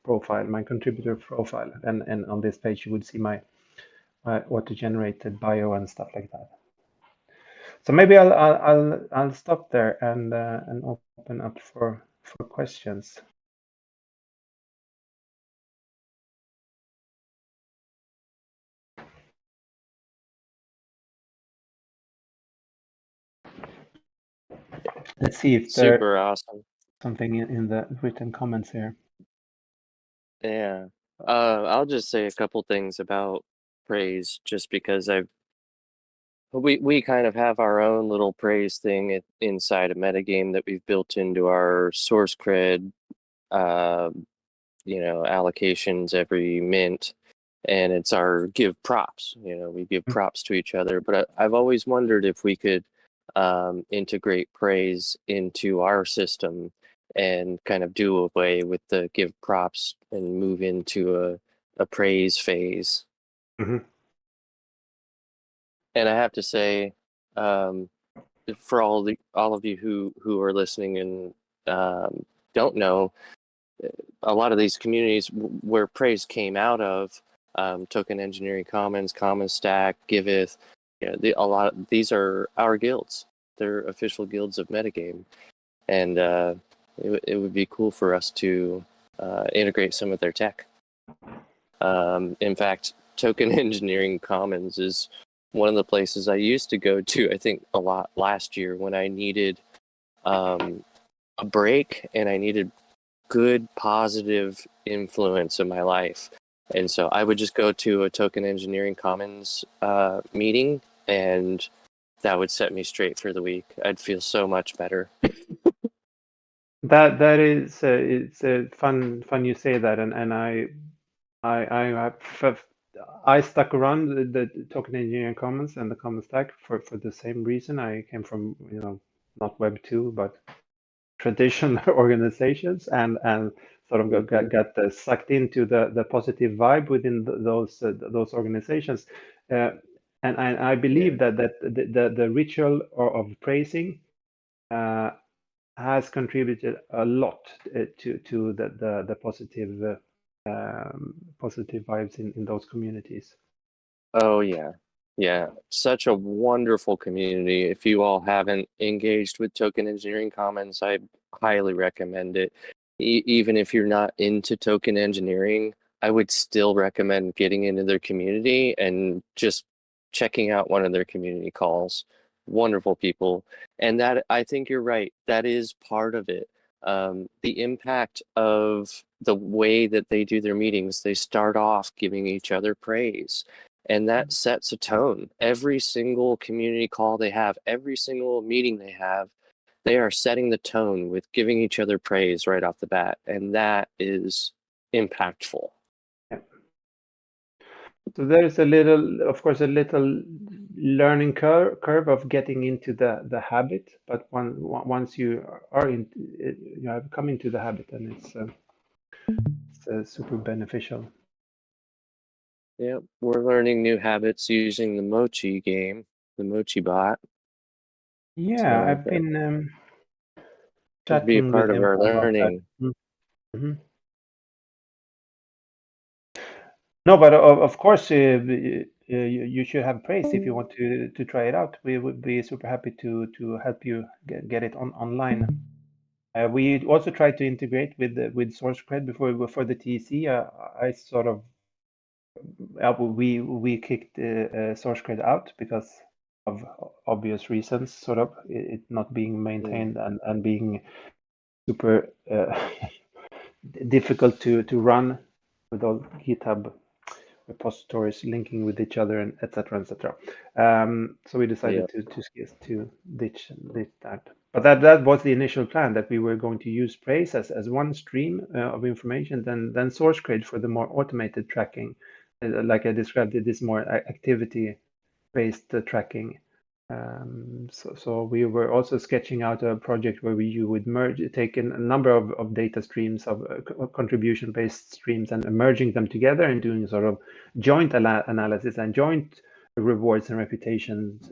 profile, my contributor profile, and on this page you would see my auto-generated bio and stuff like that. So maybe I'll stop there and open up for questions. Let's see if there's Super awesome. something in the written comments here. Yeah. I'll just say a couple things about praise, just because we kind of have our own little praise thing inside a metagame that we've built into our source cred, allocations every mint, and it's our give props. We give props to each other. But I've always wondered if we could integrate praise into our system and kind of do away with the give props and move into a praise phase. Mhm. And I have to say, for all of you who are listening and don't know, a lot of these communities where praise came out of, Token Engineering Commons, Common Stack, Giveth, these are our guilds. They're official guilds of metagame, and it would be cool for us to integrate some of their tech. In fact, Token Engineering Commons is one of the places I used to go to, I think, a lot last year when I needed a break and I needed good, positive influence in my life. And so I would just go to a Token Engineering Commons meeting, and that would set me straight for the week. I'd feel so much better. That is it's fun you say that, and I stuck around the Token Engineering Commons and the Common Stack for the same reason. I came from not Web 2 but traditional organizations, and sort of got sucked into the positive vibe within those organizations, and I believe that the ritual of praising has contributed a lot to the positive positive vibes in those communities. Oh yeah, such a wonderful community. If you all haven't engaged with Token Engineering Commons, I highly recommend it. Even if you're not into token engineering, I would still recommend getting into their community and just checking out one of their community calls. Wonderful people. And that, I think you're right, that is part of it. The impact of the way that they do their meetings, they start off giving each other praise. And that sets a tone. Every single community call they have, every single meeting they have, they are setting the tone with giving each other praise right off the bat. And that is impactful. Yeah. So there is of course, a little learning curve of getting into the habit. But once you are you have come into the habit, and it's super beneficial. Yeah, we're learning new habits using the Mochi game, the Mochi bot. Yeah, So I've been could be a chatting with part of him our about that. learning. Mm-hmm. No, but of course, you should have praise if you want to try it out. We would be super happy to help you get it online. We also tried to integrate with SourceCred before the TEC. I sort of we kicked SourceCred out because of obvious reasons, sort of it not being maintained and being super difficult to run with all GitHub repositories linking with each other, and etc. etc. So we decided to ditch that. But that was the initial plan, that we were going to use Praise as one stream of information, then SourceCred for the more automated tracking, like I described it, this more activity-based tracking. So we were also sketching out a project where you would take a number of data streams, of contribution-based streams, and merging them together and doing sort of joint analysis and joint rewards and reputations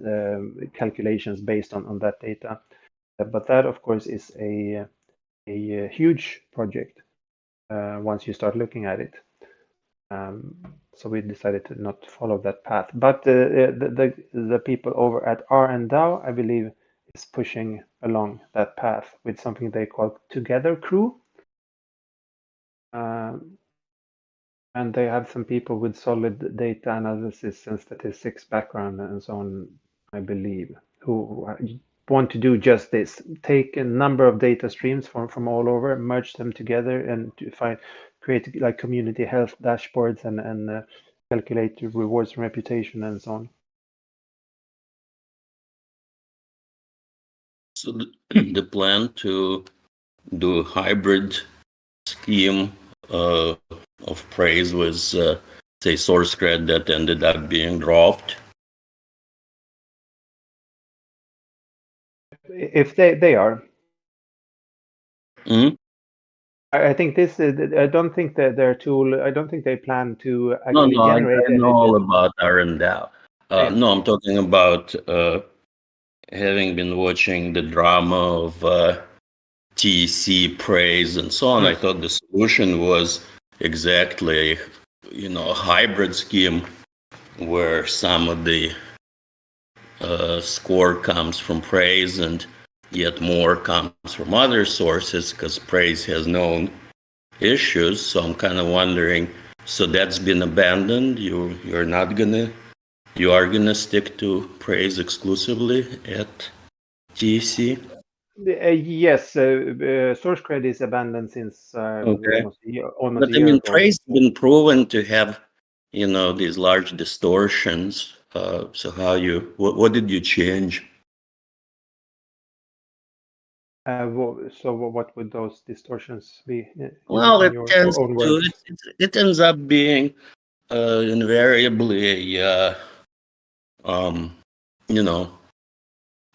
calculations based on that data. But that, of course, is a huge project once you start looking at it. So we decided to not follow that path. But the people over at R&DAO, I believe, is pushing along that path with something they call Together Crew. And they have some people with solid data analysis and statistics background and so on, I believe, who want to do just this: take a number of data streams from all over, merge them together, and to create like community health dashboards and calculate rewards and reputation and so on. So the plan to do a hybrid scheme of praise was, say, source cred that ended up being dropped. If they are. Mm-hmm. I think this. I don't think that their tool. I don't think they plan to actually No, I generate. know all about RNDAO. No, I'm talking about having been watching the drama of TC, praise, and so on. I thought the solution was exactly, a hybrid scheme where some of the score comes from praise and yet more comes from other sources, because praise has known issues. So I'm kind of wondering, so that's been abandoned? You are gonna stick to praise exclusively at TC? Yes, source cred is abandoned since Okay. almost But a I year mean, ago. praise has been proven to have, these large distortions. So what did you change? So what would those distortions be? Well, in it your tends own to words? it ends up being invariably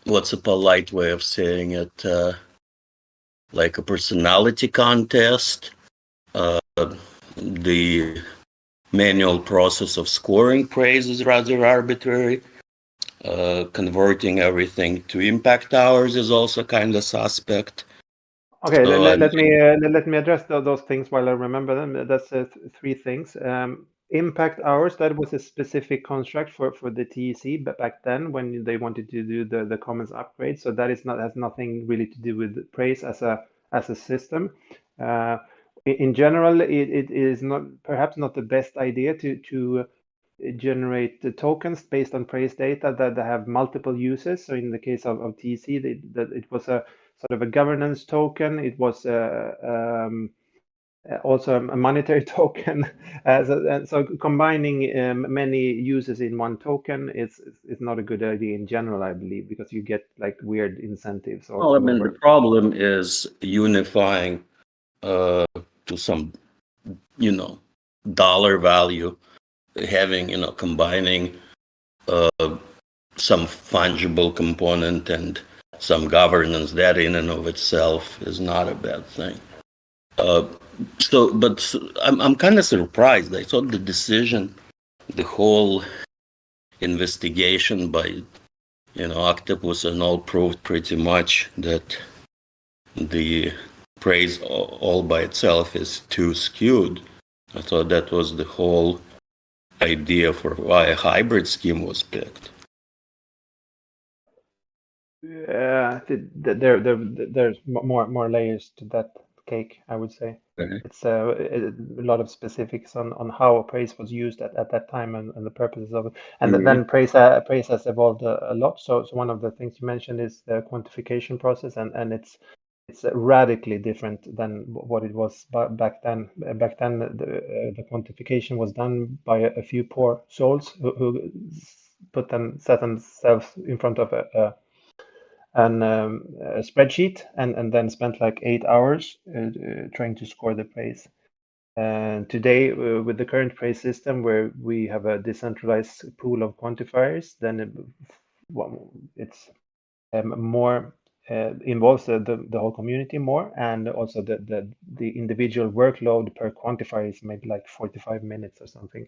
what's a polite way of saying it? Like a personality contest. The manual process of scoring praise is rather arbitrary. Converting everything to impact hours is also kind of suspect. Okay, So let me address those things while I remember them. That's three things. Impact hours, that was a specific construct for the TEC, but back then when they wanted to do the commons upgrade. So that has nothing really to do with praise as a system. In general, it is perhaps not the best idea to generate the tokens based on praise data that have multiple uses. So in the case of TEC, that it was a sort of a governance token. It was also a monetary token. So combining many uses in one token is not a good idea in general, I believe, because you get like weird incentives all well, I mean, over. the problem is unifying to some, dollar value, having, combining some fungible component and some governance. That in and of itself is not a bad thing. I'm kind of surprised. I thought the whole investigation by, Octopus and all proved pretty much that the praise all by itself is too skewed. I thought that was the whole idea for why a hybrid scheme was picked. There's more layers to that cake, I would say. Okay. It's a lot of specifics on how praise was used at that time and the purposes of it. And then praise has evolved a lot. So one of the things you mentioned is the quantification process, and it's radically different than what it was back then. Back then, the quantification was done by a few poor souls who set themselves in front of a spreadsheet and then spent like 8 hours trying to score the praise. And today, with the current praise system, where we have a decentralized pool of quantifiers, then it's more involves the whole community more, and also the individual workload per quantifier is maybe like 45 minutes or something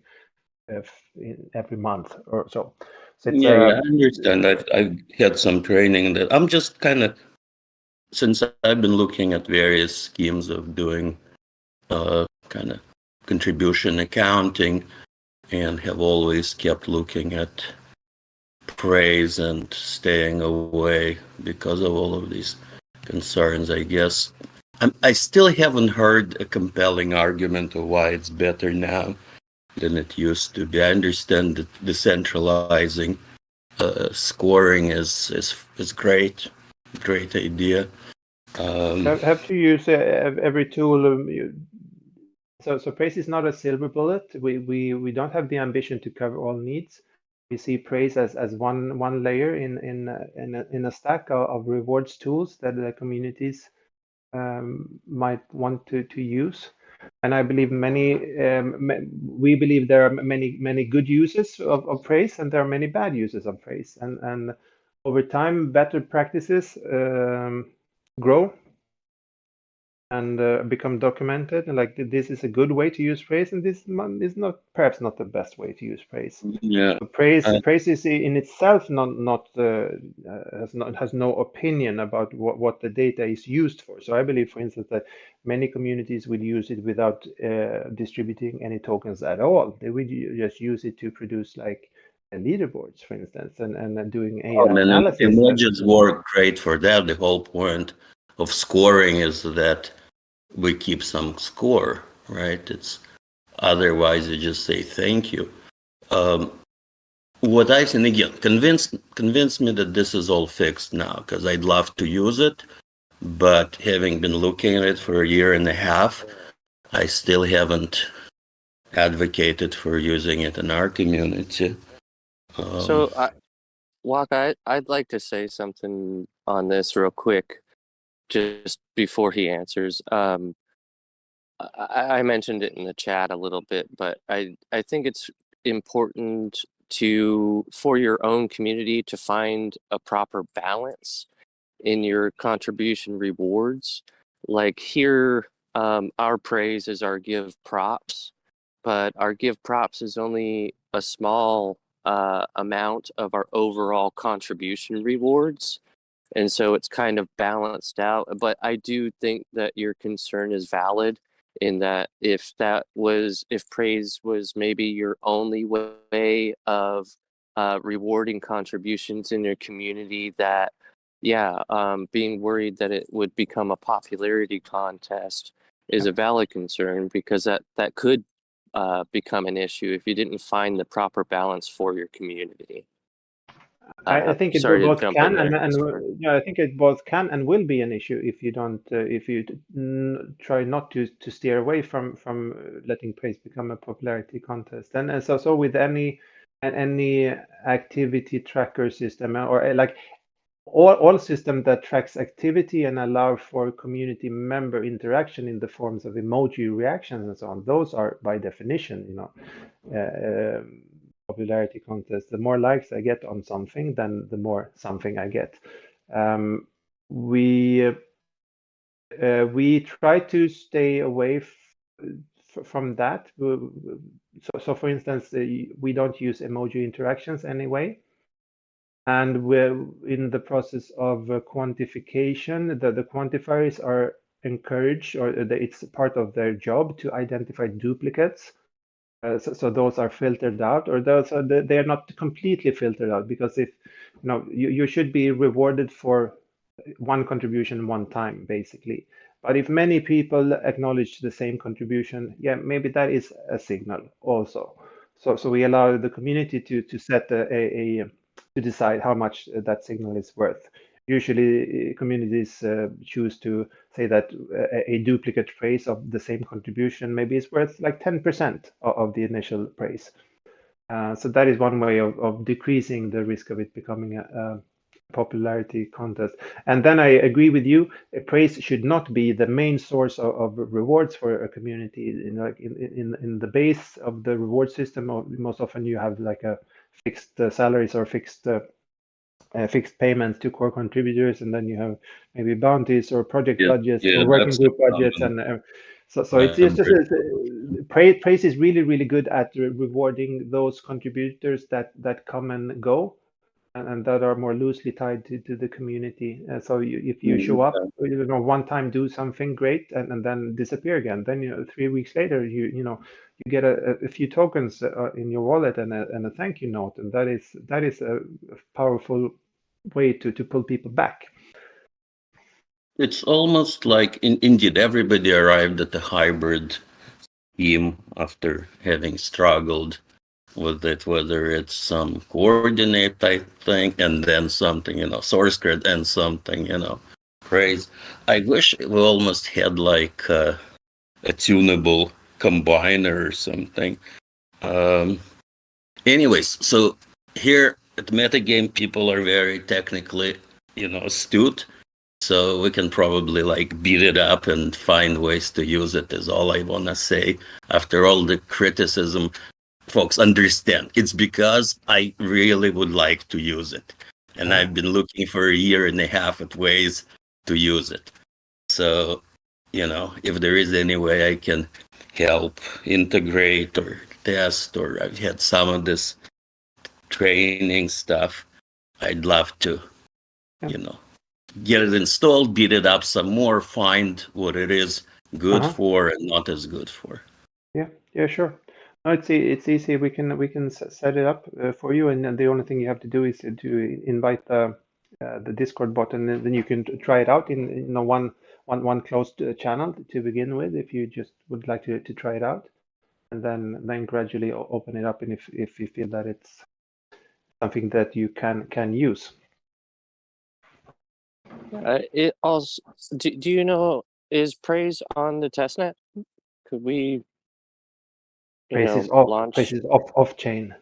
every month or so. So it's I understand. I've had some training that I'm just kind of, since I've been looking at various schemes of doing kind of contribution accounting, and have always kept looking at praise and staying away because of all of these concerns, I guess. I still haven't heard a compelling argument of why it's better now than it used to be. I understand that decentralizing scoring is great. Great idea. Have to use every tool. So praise is not a silver bullet. We don't have the ambition to cover all needs. We see praise as one layer in a stack of rewards tools that the communities might want to use. And I believe we believe there are many good uses of praise, and there are many bad uses of praise. And over time, better practices grow and become documented. And like this is a good way to use praise, and this is perhaps not the best way to use praise. Yeah. So praise is in itself has no opinion about what the data is used for. So I believe, for instance, that many communities will use it without distributing any tokens at all. They would just use it to produce like leaderboards, for instance, and doing AI analysis. Emojis work great for that. The whole point of scoring is that we keep some score, right? It's otherwise you just say thank you. What I've seen, again, convince me that this is all fixed now, because I'd love to use it, but having been looking at it for a year and a half, I still haven't advocated for using it in our community. So, Waka, I'd like to say something on this real quick, just before he answers. I mentioned it in the chat a little bit, but I think it's important for your own community to find a proper balance in your contribution rewards. Like here, our praise is our give props, but our give props is only a small amount of our overall contribution rewards. And so it's kind of balanced out. But I do think that your concern is valid in that if praise was maybe your only way of rewarding contributions in your community, that being worried that it would become a popularity contest is a valid concern, because that could become an issue if you didn't find the proper balance for your community. I think it both can and I think it both can and will be an issue if you don't if you try not to steer away from letting praise become a popularity contest. And so with any activity tracker system, or like all system that tracks activity and allow for community member interaction in the forms of emoji reactions and so on, those are by definition, popularity contest. The more likes I get on something, then the more something I get. We try to stay away from that. So for instance, we don't use emoji interactions anyway. And we're in the process of quantification. The quantifiers are encouraged, or it's part of their job to identify duplicates. So those are filtered out, or they are not completely filtered out, because if you should be rewarded for one contribution one time, basically. But if many people acknowledge the same contribution, maybe that is a signal also. So we allow the community to set to decide how much that signal is worth. Usually communities choose to say that a duplicate praise of the same contribution maybe is worth like 10% of the initial praise. So that is one way of decreasing the risk of it becoming a popularity contest. And then I agree with you, praise should not be the main source of rewards for a community. In the base of the reward system, most often you have like a fixed salaries or fixed payments to core contributors, and then you have maybe bounties or project budgets or working group budgets, and so it's just praise is really good at rewarding those contributors that come and go, and that are more loosely tied to the community. So if you show up, one time, do something great, and then disappear again, then 3 weeks later you get a few tokens in your wallet and a thank you note, and that is a powerful way to pull people back. It's almost like indeed everybody arrived at the hybrid scheme after having struggled with it, whether it's some coordinate type thing and then something, source grid and something, praise. I wish we almost had like a tunable combiner or something. Anyways, so here at Metagame, people are very technically, astute. So we can probably like beat it up and find ways to use it is all I want to say. After all the criticism, folks, understand it's because I really would like to use it. And I've been looking for a year and a half at ways to use it. So, if there is any way I can help integrate or test, or I've had some of this training stuff, I'd love to, get it installed, beat it up some more, find what it is good for and not as good for. Yeah, sure. No, it's easy. We can set it up for you, and then the only thing you have to do is to invite the Discord bot, and then you can try it out in one closed channel to begin with, if you just would like to try it out, and then gradually open it up, and if you feel that it's something that you can use. It also. Do you know, is Praise on the testnet? Could we, Praise is launch? Praise is off chain.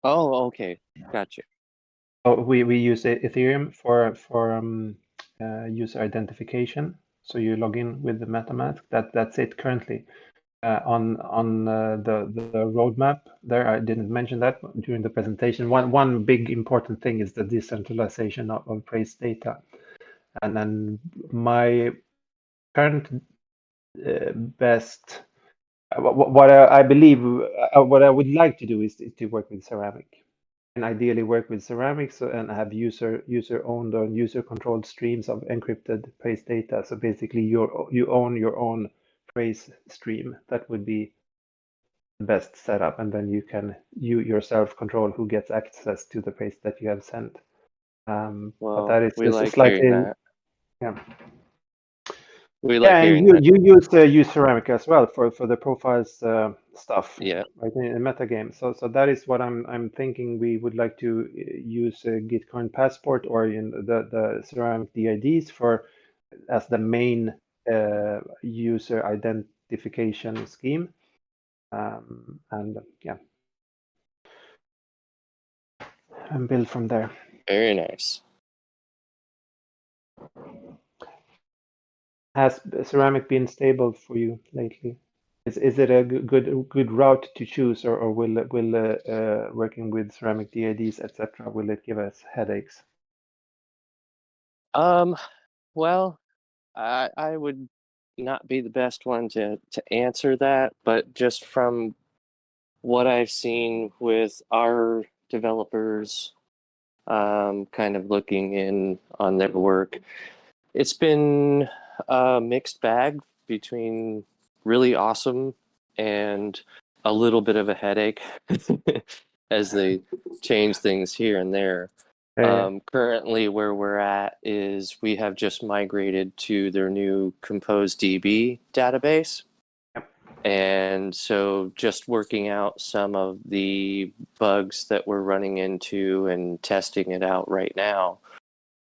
Oh, okay, gotcha. Oh, we use Ethereum for user identification. So you log in with the MetaMask. That's it currently. On the roadmap there, I didn't mention that during the presentation. One big important thing is the decentralization of Praise data, and then my current best what I believe what I would like to do is to work with Ceramic, and ideally work with Ceramic and have user owned or user controlled streams of encrypted Praise data. So basically, you own your own Praise stream. That would be the best setup, and then you yourself control who gets access to the Praise that you have sent. But that is we like slightly, hearing that. yeah. We like and hearing you that. use Ceramic as well for the profiles stuff, Yeah. right, in metagame. So that is what I'm thinking. We would like to use Gitcoin Passport or in the Ceramic DIDs as the main user identification scheme, and yeah, and build from there. Very nice. Has Ceramic been stable for you lately? Is it a good route to choose, or will working with Ceramic DIDs, etc., will it give us headaches? Well, I would not be the best one to answer that, but just from what I've seen with our developers, kind of looking in on their work, it's been a mixed bag between really awesome and a little bit of a headache as they change things here and there. Currently, where we're at is we have just migrated to their new Compose DB database. And so just working out some of the bugs that we're running into and testing it out right now.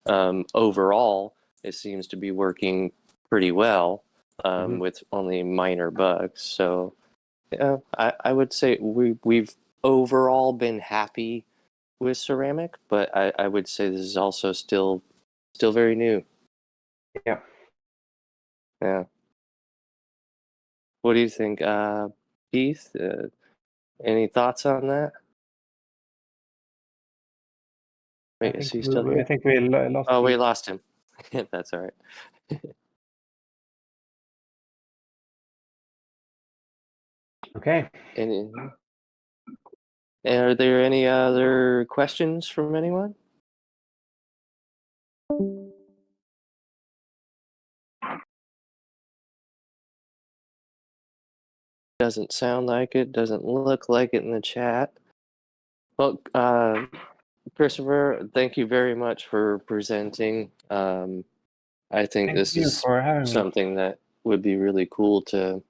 Overall, it seems to be working pretty well with only minor bugs. So yeah, I would say we've overall been happy with Ceramic, but I would say this is also still very new. Yeah. Yeah. What do you think, Keith? Any thoughts on that? Wait, is he still here? I think we lost. Oh, we lost him. That's all right. Okay. And are there any other questions from anyone? Doesn't sound like it. Doesn't look like it in the chat. Well, Christopher, thank you very much for presenting. I think Thank this you is for having me. something that would be really cool to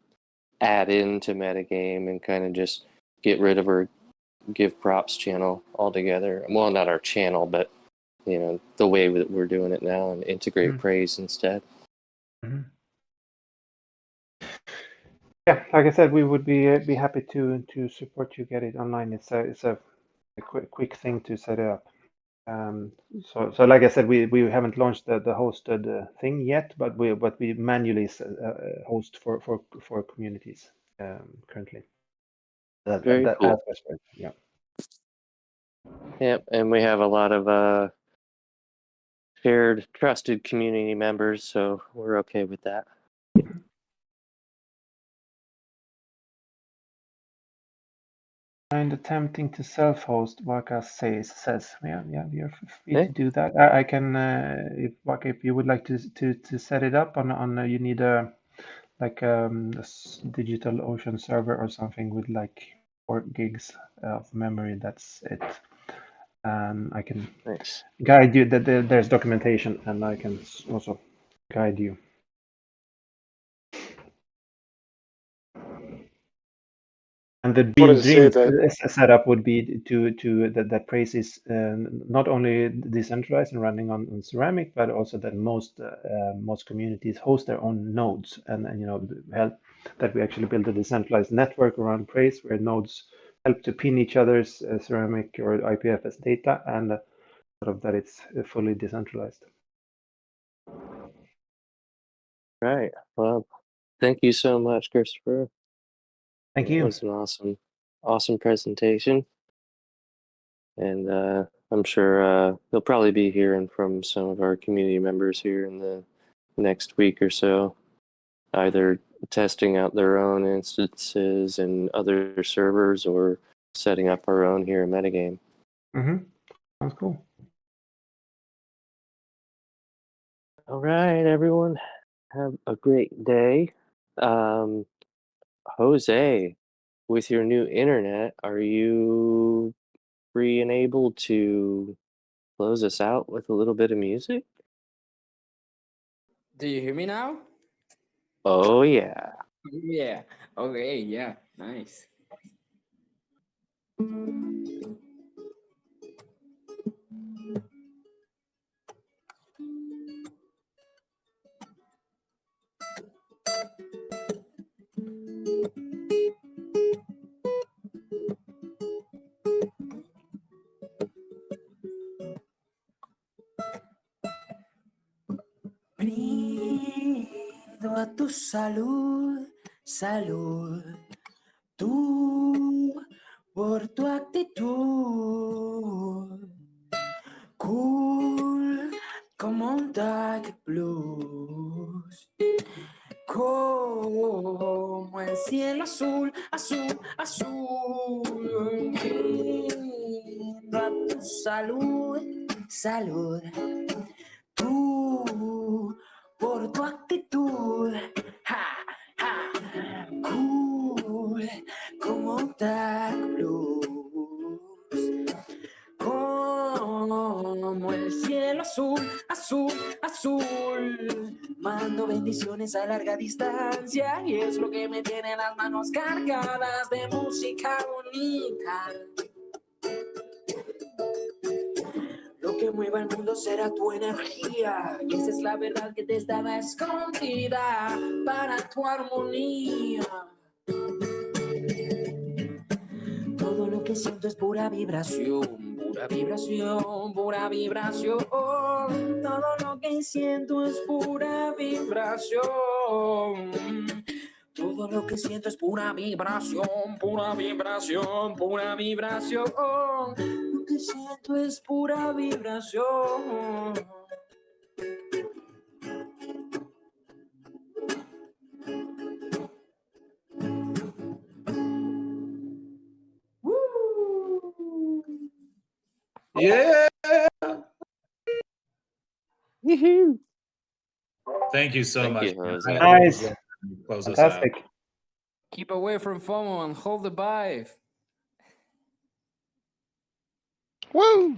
add into metagame and kind of just get rid of our Give Props channel altogether. Well, not our channel, but the way that we're doing it now, and integrate praise instead. Mhm. Yeah, like I said, we would be happy to support you get it online. It's a quick thing to set it up. So like I said, we haven't launched the hosted thing yet, but we manually host for communities currently. Very cool. Yeah. Yep, and we have a lot of shared, trusted community members, so we're okay with that. And attempting to self-host, Waka says, yeah, you're free Hey. to do that. I can, if Waka, if you would like to set it up on you need a digital ocean server or something with like 4 gigs of memory. That's it. I can guide you. That there's documentation, and I can also guide you. And the dream setup would be to that praise is not only decentralized and running on Ceramic, but also that most communities host their own nodes, and help that we actually build a decentralized network around praise where nodes help to pin each other's Ceramic or IPFS data, and sort of that it's fully decentralized. Right. Well, thank you so much, Christopher. Thank you. It was an awesome presentation. And I'm sure you'll probably be hearing from some of our community members here in the next week or so, either testing out their own instances and other servers or setting up our own here in Metagame. Sounds cool. All right, everyone. Have a great day. Jose, with your new internet, are you free and able to close us out with a little bit of music? Do you hear me now? Oh, yeah. Yeah. Okay. Yeah. Nice. Brindo a tu salud, salud. Tú, por tu actitud. Cool como un dark blues. Como el cielo azul, azul, azul. Brindo a tu salud, salud. Tú, por tu actitud, ja, ja, cool, como un dark blues, como el cielo azul, azul, azul. Mando bendiciones a larga distancia y es lo que me tiene las manos cargadas de música bonita. Lo que mueva el mundo será tu energía, y esa es la verdad que te estaba escondida para tu armonía. Todo lo que siento es pura vibración, pura vibración, pura vibración. Todo lo que siento es pura vibración. Todo lo que siento es pura vibración, pura vibración, pura vibración. Lo que siento es pura vibración. Yeah. Woohoo! Thank you so much. You, Jose. Nice. Close us Fantastic. out. Keep away from FOMO and hold the vibe. Woo!